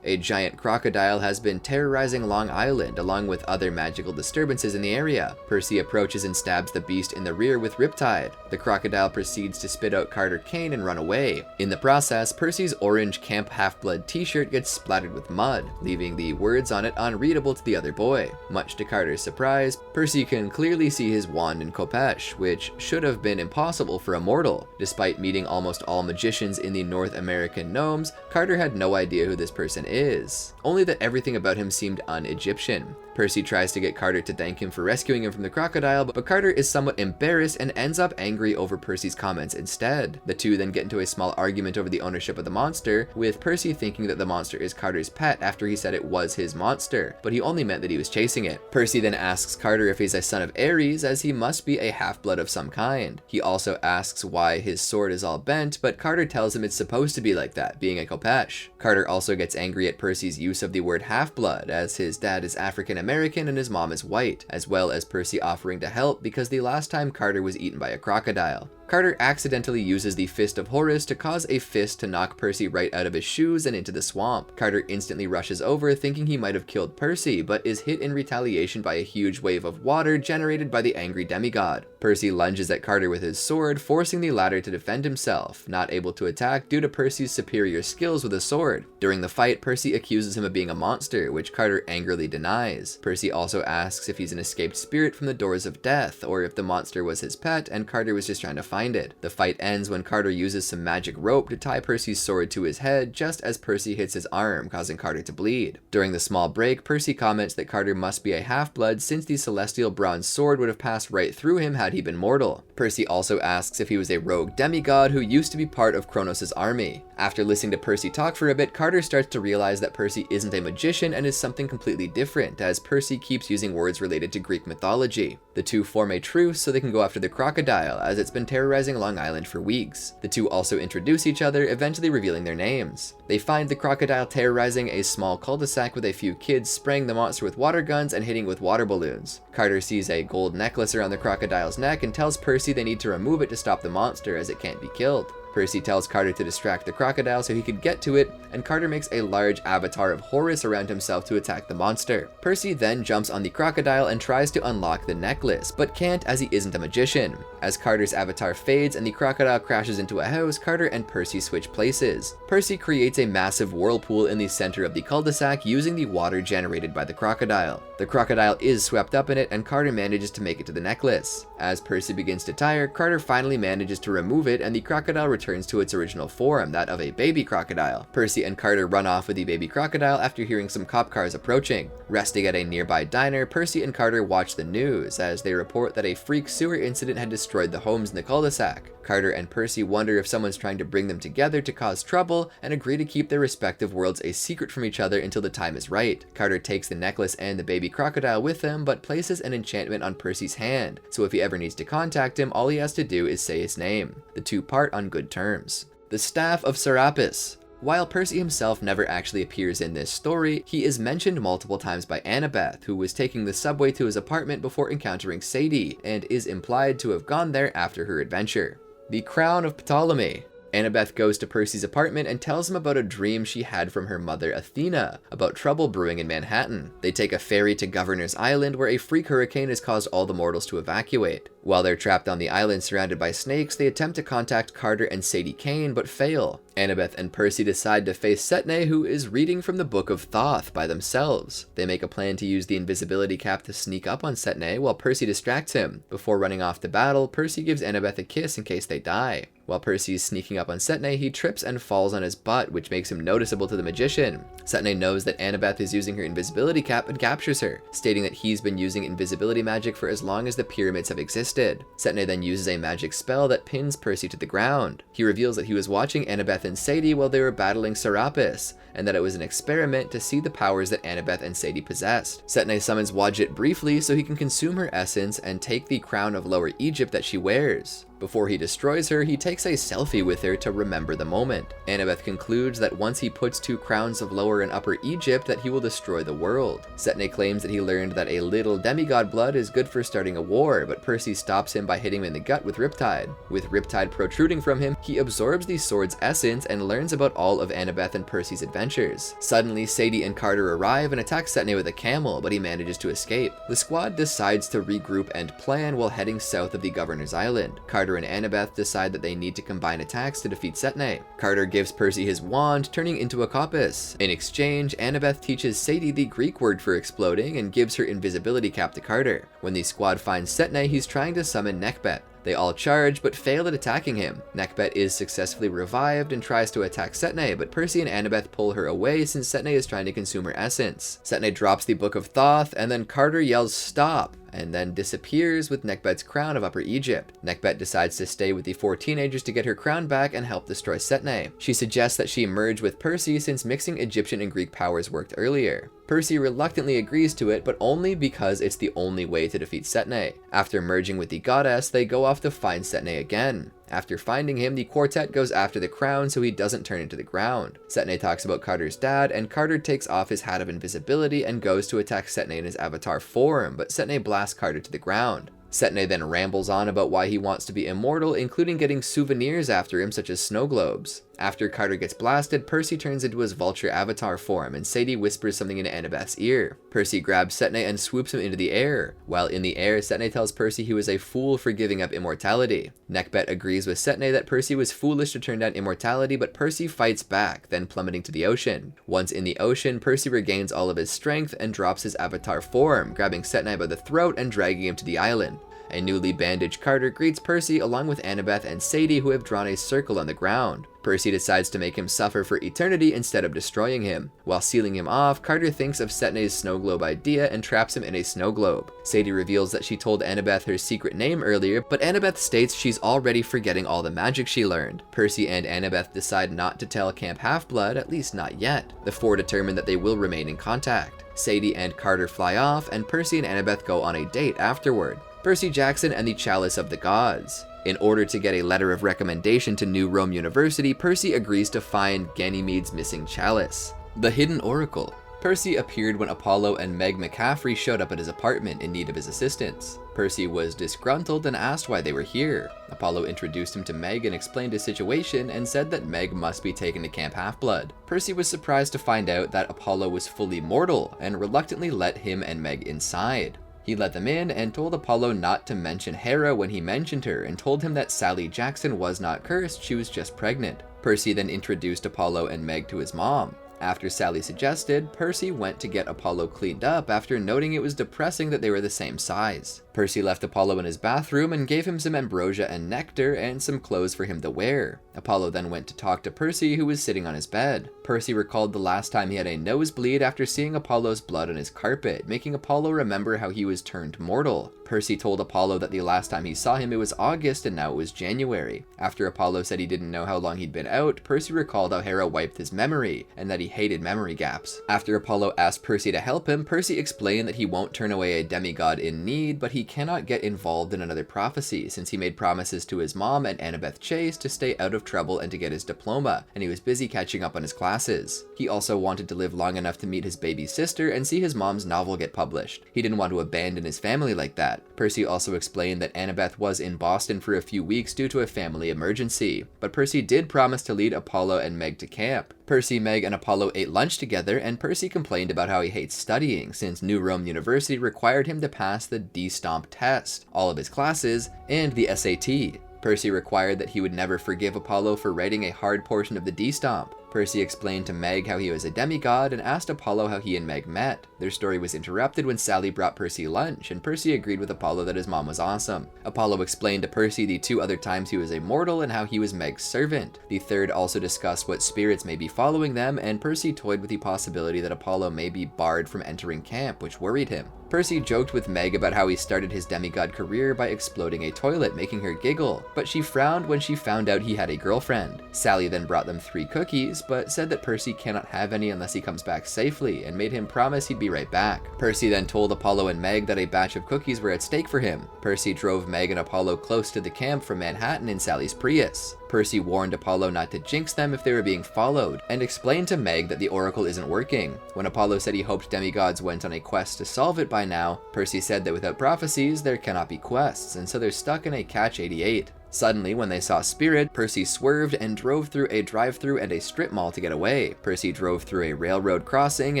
Speaker 1: A giant crocodile has been terrorizing Long Island, along with other magical disturbances in the area. Percy approaches and stabs the beast in the rear with Riptide. The crocodile proceeds to spit out Carter Kane and run away. In the process, Percy's orange Camp Half-Blood t-shirt gets splattered with mud, leaving the words on it unreadable to the other boy. Much to Carter's surprise, Percy can clearly see his wand in Khopesh, which should have been impossible for a mortal. Despite meeting almost all magicians in the North American gnomes, Carter had no idea who this person is, only that everything about him seemed un-Egyptian. Percy tries to get Carter to thank him for rescuing him from the crocodile, but Carter is somewhat embarrassed and ends up angry over Percy's comments instead. The two then get into a small argument over the ownership of the monster, with Percy thinking that the monster is Carter's pet after he said it was his monster, but he only meant that he was chasing it. Percy then asks Carter if he's a son of Ares, as he must be a half-blood of some kind. He also asks why his sword is all bent, but Carter tells him it's supposed to be like that, being a Khopesh. Carter also gets angry at Percy's use of the word half-blood, as his dad is African-American and his mom is white, as well as Percy offering to help because the last time Carter was eaten by a crocodile. Carter accidentally uses the Fist of Horus to cause a fist to knock Percy right out of his shoes and into the swamp. Carter instantly rushes over thinking he might have killed Percy, but is hit in retaliation by a huge wave of water generated by the angry demigod. Percy lunges at Carter with his sword, forcing the latter to defend himself, not able to attack due to Percy's superior skills with a sword. During the fight, Percy accuses him of being a monster, which Carter angrily denies. Percy also asks if he's an escaped spirit from the doors of death, or if the monster was his pet and Carter was just trying to find it. The fight ends when Carter uses some magic rope to tie Percy's sword to his head just as Percy hits his arm, causing Carter to bleed. During the small break, Percy comments that Carter must be a half-blood since the celestial bronze sword would have passed right through him had he been mortal. Percy also asks if he was a rogue demigod who used to be part of Kronos' army. After listening to Percy talk for a bit, Carter starts to realize that Percy isn't a magician and is something completely different, as Percy keeps using words related to Greek mythology. The two form a truce so they can go after the crocodile, as it's been terrorizing Long Island for weeks. The two also introduce each other, eventually revealing their names. They find the crocodile terrorizing a small cul-de-sac with a few kids spraying the monster with water guns and hitting with water balloons. Carter sees a gold necklace around the crocodile's neck and tells Percy they need to remove it to stop the monster as it can't be killed. Percy tells Carter to distract the crocodile so he could get to it, and Carter makes a large avatar of Horus around himself to attack the monster. Percy then jumps on the crocodile and tries to unlock the necklace, but can't as he isn't a magician. As Carter's avatar fades and the crocodile crashes into a house, Carter and Percy switch places. Percy creates a massive whirlpool in the center of the cul-de-sac using the water generated by the crocodile. The crocodile is swept up in it and Carter manages to make it to the necklace. As Percy begins to tire, Carter finally manages to remove it and the crocodile returns to its original form, that of a baby crocodile. Percy and Carter run off with the baby crocodile after hearing some cop cars approaching. Resting at a nearby diner, Percy and Carter watch the news as they report that a freak sewer incident had destroyed the homes in the cul-de-sac. Carter and Percy wonder if someone's trying to bring them together to cause trouble and agree to keep their respective worlds a secret from each other until the time is right. Carter takes the necklace and the baby crocodile with him, but places an enchantment on Percy's hand, so if he ever needs to contact him, all he has to do is say his name. The two part on good terms. The Staff of Serapis. While Percy himself never actually appears in this story, he is mentioned multiple times by Annabeth, who was taking the subway to his apartment before encountering Sadie, and is implied to have gone there after her adventure. The Crown of Ptolemy. Annabeth goes to Percy's apartment and tells him about a dream she had from her mother Athena about trouble brewing in Manhattan. They take a ferry to Governor's Island where a freak hurricane has caused all the mortals to evacuate. While they're trapped on the island surrounded by snakes, they attempt to contact Carter and Sadie Kane but fail. Annabeth and Percy decide to face Setne, who is reading from the Book of Thoth by themselves. They make a plan to use the invisibility cap to sneak up on Setne while Percy distracts him. Before running off to battle, Percy gives Annabeth a kiss in case they die. While Percy is sneaking up on Setne, he trips and falls on his butt, which makes him noticeable to the magician. Setne knows that Annabeth is using her invisibility cap and captures her, stating that he's been using invisibility magic for as long as the pyramids have existed. Setne then uses a magic spell that pins Percy to the ground. He reveals that he was watching Annabeth and Sadie while they were battling Serapis, and that it was an experiment to see the powers that Annabeth and Sadie possessed. Setne summons Wadjet briefly so he can consume her essence and take the crown of Lower Egypt that she wears. Before he destroys her, he takes a selfie with her to remember the moment. Annabeth concludes that once he puts two crowns of Lower and Upper Egypt, that he will destroy the world. Setne claims that he learned that a little demigod blood is good for starting a war, but Percy stops him by hitting him in the gut with Riptide. With Riptide protruding from him, he absorbs the sword's essence and learns about all of Annabeth and Percy's adventures. Suddenly, Sadie and Carter arrive and attack Setne with a camel, but he manages to escape. The squad decides to regroup and plan while heading south of the Governor's Island. Carter and Annabeth decide that they need to combine attacks to defeat Setne. Carter gives Percy his wand, turning into a coppice. In exchange, Annabeth teaches Sadie the Greek word for exploding and gives her invisibility cap to Carter. When the squad finds Setne, he's trying to summon Nekhbet. They all charge, but fail at attacking him. Nekhbet is successfully revived and tries to attack Setne, but Percy and Annabeth pull her away since Setne is trying to consume her essence. Setne drops the Book of Thoth, and then Carter yells "Stop!" and then disappears with Nekhbet's crown of Upper Egypt. Nekhbet decides to stay with the four teenagers to get her crown back and help destroy Setne. She suggests that she merge with Percy since mixing Egyptian and Greek powers worked earlier. Percy reluctantly agrees to it, but only because it's the only way to defeat Setne. After merging with the goddess, they go off to find Setne again. After finding him, the quartet goes after the crown so he doesn't turn into the ground. Setne talks about Carter's dad, and Carter takes off his hat of invisibility and goes to attack Setne in his avatar form, but Setne blasts Carter to the ground. Setne then rambles on about why he wants to be immortal, including getting souvenirs after him such as snow globes. After Carter gets blasted, Percy turns into his vulture avatar form, and Sadie whispers something into Annabeth's ear. Percy grabs Setne and swoops him into the air. While in the air, Setne tells Percy he was a fool for giving up immortality. Nekhbet agrees with Setne that Percy was foolish to turn down immortality, but Percy fights back, then plummeting to the ocean. Once in the ocean, Percy regains all of his strength and drops his avatar form, grabbing Setne by the throat and dragging him to the island. A newly bandaged Carter greets Percy along with Annabeth and Sadie, who have drawn a circle on the ground. Percy decides to make him suffer for eternity instead of destroying him. While sealing him off, Carter thinks of Setne's snow globe idea and traps him in a snow globe. Sadie reveals that she told Annabeth her secret name earlier, but Annabeth states she's already forgetting all the magic she learned. Percy and Annabeth decide not to tell Camp Half-Blood, at least not yet. The four determine that they will remain in contact. Sadie and Carter fly off, and Percy and Annabeth go on a date afterward. Percy Jackson and the Chalice of the Gods. In order to get a letter of recommendation to New Rome University, Percy agrees to find Ganymede's missing chalice. The Hidden Oracle. Percy appeared when Apollo and Meg McCaffrey showed up at his apartment in need of his assistance. Percy was disgruntled and asked why they were here. Apollo introduced him to Meg and explained his situation and said that Meg must be taken to Camp Half-Blood. Percy was surprised to find out that Apollo was fully mortal and reluctantly let him and Meg inside. He let them in and told Apollo not to mention Hera when he mentioned her, and told him that Sally Jackson was not cursed, she was just pregnant. Percy then introduced Apollo and Meg to his mom. After Sally suggested, Percy went to get Apollo cleaned up after noting it was depressing that they were the same size. Percy left Apollo in his bathroom and gave him some ambrosia and nectar and some clothes for him to wear. Apollo then went to talk to Percy, who was sitting on his bed. Percy recalled the last time he had a nosebleed after seeing Apollo's blood on his carpet, making Apollo remember how he was turned mortal. Percy told Apollo that the last time he saw him it was August and now it was January. After Apollo said he didn't know how long he'd been out, Percy recalled how Hera wiped his memory and that he hated memory gaps. After Apollo asked Percy to help him, Percy explained that he won't turn away a demigod in need, but he cannot get involved in another prophecy since he made promises to his mom and Annabeth Chase to stay out of trouble and to get his diploma, and he was busy catching up on his classes. He also wanted to live long enough to meet his baby sister and see his mom's novel get published. He didn't want to abandon his family like that. Percy also explained that Annabeth was in Boston for a few weeks due to a family emergency, but Percy did promise to lead Apollo and Meg to camp. Percy, Meg, and Apollo ate lunch together, and Percy complained about how he hates studying since New Rome University required him to pass the D-Stomp test, all of his classes, and the SAT. Percy required that he would never forgive Apollo for writing a hard portion of the D-Stomp. Percy explained to Meg how he was a demigod and asked Apollo how he and Meg met. Their story was interrupted when Sally brought Percy lunch, and Percy agreed with Apollo that his mom was awesome. Apollo explained to Percy the 2 other times he was a mortal and how he was Meg's servant. The third also discussed what spirits may be following them, and Percy toyed with the possibility that Apollo may be barred from entering camp, which worried him. Percy joked with Meg about how he started his demigod career by exploding a toilet, making her giggle, but she frowned when she found out he had a girlfriend. Sally then brought them 3 cookies, but said that Percy cannot have any unless he comes back safely, and made him promise he'd be right back. Percy then told Apollo and Meg that a batch of cookies were at stake for him. Percy drove Meg and Apollo close to the camp from Manhattan in Sally's Prius. Percy warned Apollo not to jinx them if they were being followed, and explained to Meg that the oracle isn't working. When Apollo said he hoped demigods went on a quest to solve it by now, Percy said that without prophecies, there cannot be quests, and so they're stuck in a catch-88. Suddenly, when they saw Spirit, Percy swerved and drove through a drive-thru and a strip mall to get away. Percy drove through a railroad crossing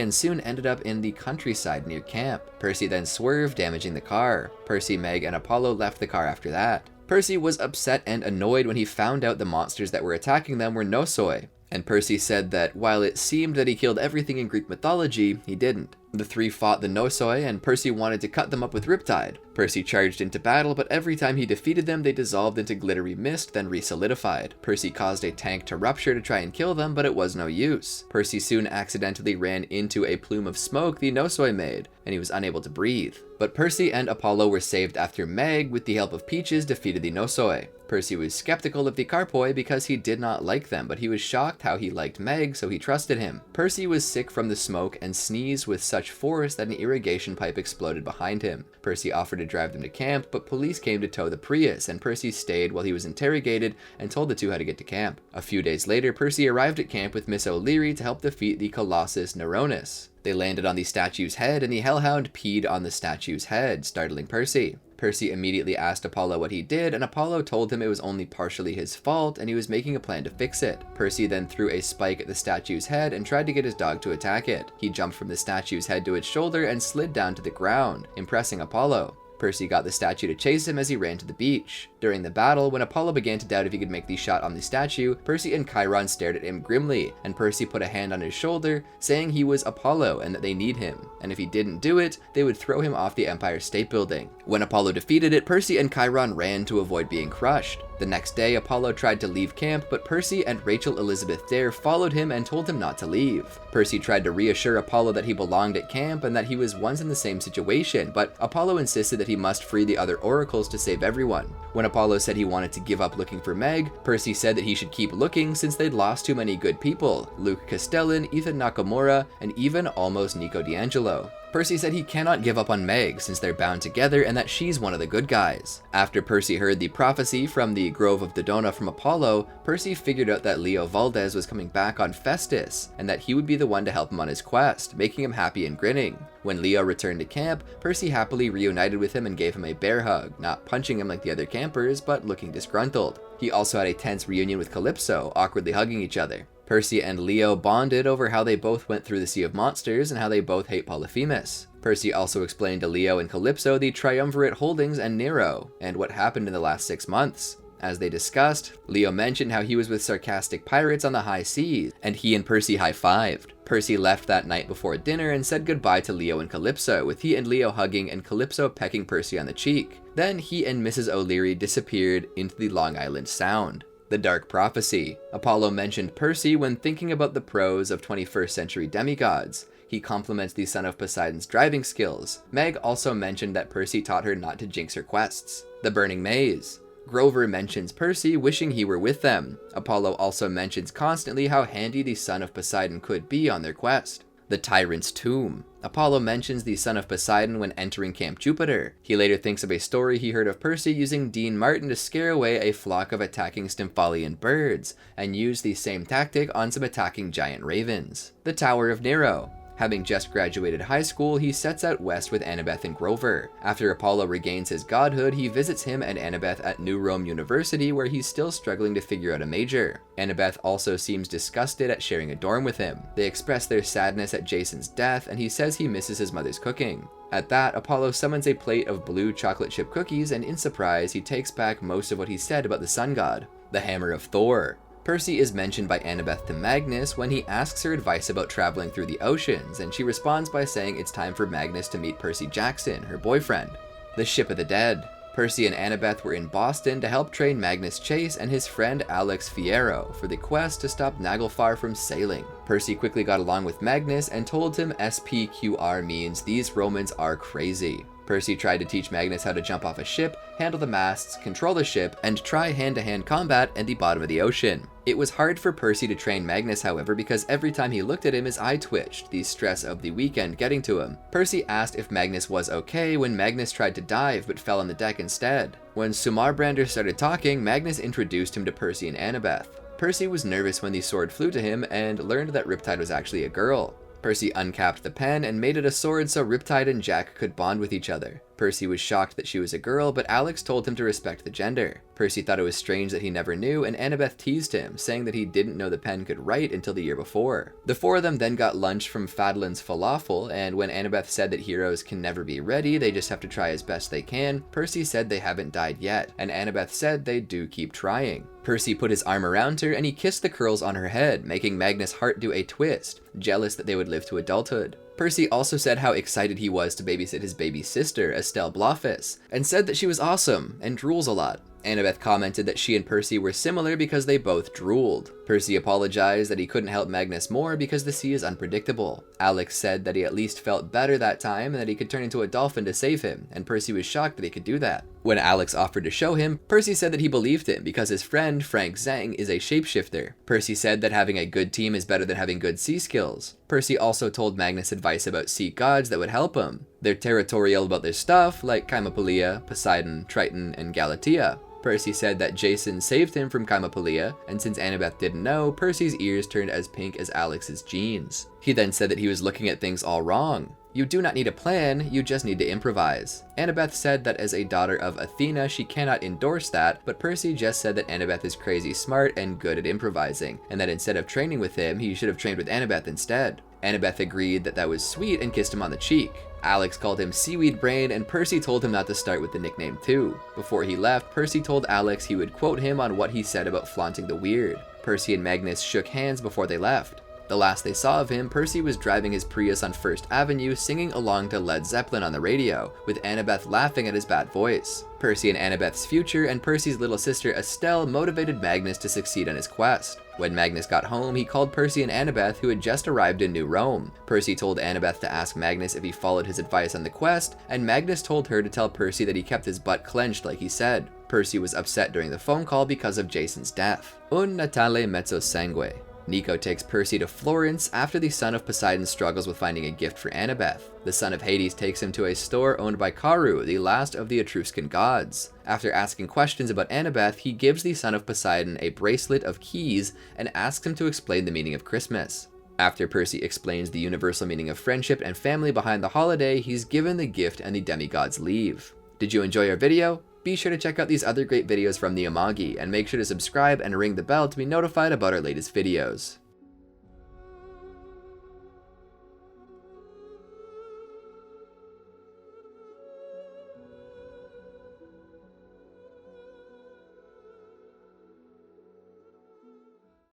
Speaker 1: and soon ended up in the countryside near camp. Percy then swerved, damaging the car. Percy, Meg, and Apollo left the car after that. Percy was upset and annoyed when he found out the monsters that were attacking them were Nosoi, and Percy said that while it seemed that he killed everything in Greek mythology, he didn't. The 3 fought the Nosoi, and Percy wanted to cut them up with Riptide. Percy charged into battle, but every time he defeated them, they dissolved into glittery mist, then re-solidified. Percy caused a tank to rupture to try and kill them, but it was no use. Percy soon accidentally ran into a plume of smoke the Nosoi made, and he was unable to breathe. But Percy and Apollo were saved after Meg, with the help of Peaches, defeated the Nosoi. Percy was skeptical of the Carpoi because he did not like them, but he was shocked how he liked Meg, so he trusted him. Percy was sick from the smoke and sneezed with such force that an irrigation pipe exploded behind him. Percy offered to drive them to camp, but police came to tow the Prius, and Percy stayed while he was interrogated and told the 2 how to get to camp. A few days later, Percy arrived at camp with Miss O'Leary to help defeat the Colossus Neuronus. They landed on the statue's head, and the hellhound peed on the statue's head, startling Percy. Percy immediately asked Apollo what he did, and Apollo told him it was only partially his fault and he was making a plan to fix it. Percy then threw a spike at the statue's head and tried to get his dog to attack it. He jumped from the statue's head to its shoulder and slid down to the ground, impressing Apollo. Percy got the statue to chase him as he ran to the beach. During the battle, when Apollo began to doubt if he could make the shot on the statue, Percy and Chiron stared at him grimly, and Percy put a hand on his shoulder, saying he was Apollo and that they need him, and if he didn't do it, they would throw him off the Empire State Building. When Apollo defeated it, Percy and Chiron ran to avoid being crushed. The next day, Apollo tried to leave camp, but Percy and Rachel Elizabeth Dare followed him and told him not to leave. Percy tried to reassure Apollo that he belonged at camp and that he was once in the same situation, but Apollo insisted that he must free the other oracles to save everyone. When Apollo said he wanted to give up looking for Meg, Percy said that he should keep looking since they'd lost too many good people: Luke Castellan, Ethan Nakamura, and even almost Nico D'Angelo. Percy said he cannot give up on Meg since they're bound together and that she's one of the good guys. After Percy heard the prophecy from the Grove of Dodona from Apollo, Percy figured out that Leo Valdez was coming back on Festus and that he would be the one to help him on his quest, making him happy and grinning. When Leo returned to camp, Percy happily reunited with him and gave him a bear hug, not punching him like the other campers, but looking disgruntled. He also had a tense reunion with Calypso, awkwardly hugging each other. Percy and Leo bonded over how they both went through the Sea of Monsters and how they both hate Polyphemus. Percy also explained to Leo and Calypso the triumvirate holdings and Nero, and what happened in the last 6 months. As they discussed, Leo mentioned how he was with sarcastic pirates on the high seas, and he and Percy high-fived. Percy left that night before dinner and said goodbye to Leo and Calypso, with he and Leo hugging and Calypso pecking Percy on the cheek. Then he and Mrs. O'Leary disappeared into the Long Island Sound. The Dark Prophecy. Apollo mentioned Percy when thinking about the prose of 21st century demigods. He compliments the son of Poseidon's driving skills. Meg also mentioned that Percy taught her not to jinx her quests. The Burning Maze. Grover mentions Percy wishing he were with them. Apollo also mentions constantly how handy the son of Poseidon could be on their quest. The Tyrant's Tomb. Apollo mentions the son of Poseidon when entering Camp Jupiter. He later thinks of a story he heard of Percy using Dean Martin to scare away a flock of attacking Stymphalian birds, and used the same tactic on some attacking giant ravens. The Tower of Nero. Having just graduated high school, he sets out west with Annabeth and Grover. After Apollo regains his godhood, he visits him and Annabeth at New Rome University, where he's still struggling to figure out a major. Annabeth also seems disgusted at sharing a dorm with him. They express their sadness at Jason's death, and he says he misses his mother's cooking. At that, Apollo summons a plate of blue chocolate chip cookies, and in surprise, he takes back most of what he said about the sun god. The Hammer of Thor. Percy is mentioned by Annabeth to Magnus when he asks her advice about traveling through the oceans, and she responds by saying it's time for Magnus to meet Percy Jackson, her boyfriend. The Ship of the Dead. Percy and Annabeth were in Boston to help train Magnus Chase and his friend Alex Fierro for the quest to stop Naglfar from sailing. Percy quickly got along with Magnus and told him SPQR means these Romans are crazy. Percy tried to teach Magnus how to jump off a ship, handle the masts, control the ship, and try hand-to-hand combat at the bottom of the ocean. It was hard for Percy to train Magnus, however, because every time he looked at him, his eye twitched, the stress of the weekend getting to him. Percy asked if Magnus was okay when Magnus tried to dive but fell on the deck instead. When Sumarbrander started talking, Magnus introduced him to Percy and Annabeth. Percy was nervous when the sword flew to him and learned that Riptide was actually a girl. Percy uncapped the pen and made it a sword so Riptide and Jack could bond with each other. Percy was shocked that she was a girl, but Alex told him to respect the gender. Percy thought it was strange that he never knew, and Annabeth teased him, saying that he didn't know the pen could write until the year before. The four of them then got lunch from Fadlan's Falafel, and when Annabeth said that heroes can never be ready, they just have to try as best they can, Percy said they haven't died yet, and Annabeth said they do keep trying. Percy put his arm around her and he kissed the curls on her head, making Magnus' heart do a twist, jealous that they would live to adulthood. Percy also said how excited he was to babysit his baby sister, Estelle Blofis, and said that she was awesome and drools a lot. Annabeth commented that she and Percy were similar because they both drooled. Percy apologized that he couldn't help Magnus more because the sea is unpredictable. Alex said that he at least felt better that time and that he could turn into a dolphin to save him, and Percy was shocked that he could do that. When Alex offered to show him, Percy said that he believed him because his friend, Frank Zhang, is a shapeshifter. Percy said that having a good team is better than having good sea skills. Percy also told Magnus advice about sea gods that would help him. They're territorial about their stuff, like Chimapolia, Poseidon, Triton, and Galatea. Percy said that Jason saved him from Chimapolia, and since Annabeth didn't know, Percy's ears turned as pink as Alex's jeans. He then said that he was looking at things all wrong. You do not need a plan, you just need to improvise. Annabeth said that as a daughter of Athena, she cannot endorse that, but Percy just said that Annabeth is crazy smart and good at improvising, and that instead of training with him, he should have trained with Annabeth instead. Annabeth agreed that that was sweet and kissed him on the cheek. Alex called him Seaweed Brain, and Percy told him not to start with the nickname too. Before he left, Percy told Alex he would quote him on what he said about flaunting the weird. Percy and Magnus shook hands before they left. The last they saw of him, Percy was driving his Prius on First Avenue singing along to Led Zeppelin on the radio, with Annabeth laughing at his bad voice. Percy and Annabeth's future and Percy's little sister Estelle motivated Magnus to succeed on his quest. When Magnus got home, he called Percy and Annabeth, who had just arrived in New Rome. Percy told Annabeth to ask Magnus if he followed his advice on the quest, and Magnus told her to tell Percy that he kept his butt clenched like he said. Percy was upset during the phone call because of Jason's death. Un Natale Mezzosangue. Nico takes Percy to Florence after the son of Poseidon struggles with finding a gift for Annabeth. The son of Hades takes him to a store owned by Karu, the last of the Etruscan gods. After asking questions about Annabeth, he gives the son of Poseidon a bracelet of keys and asks him to explain the meaning of Christmas. After Percy explains the universal meaning of friendship and family behind the holiday, he's given the gift and the demigods leave. Did you enjoy our video? Be sure to check out these other great videos from the Amagi, and make sure to subscribe and ring the bell to be notified about our latest videos.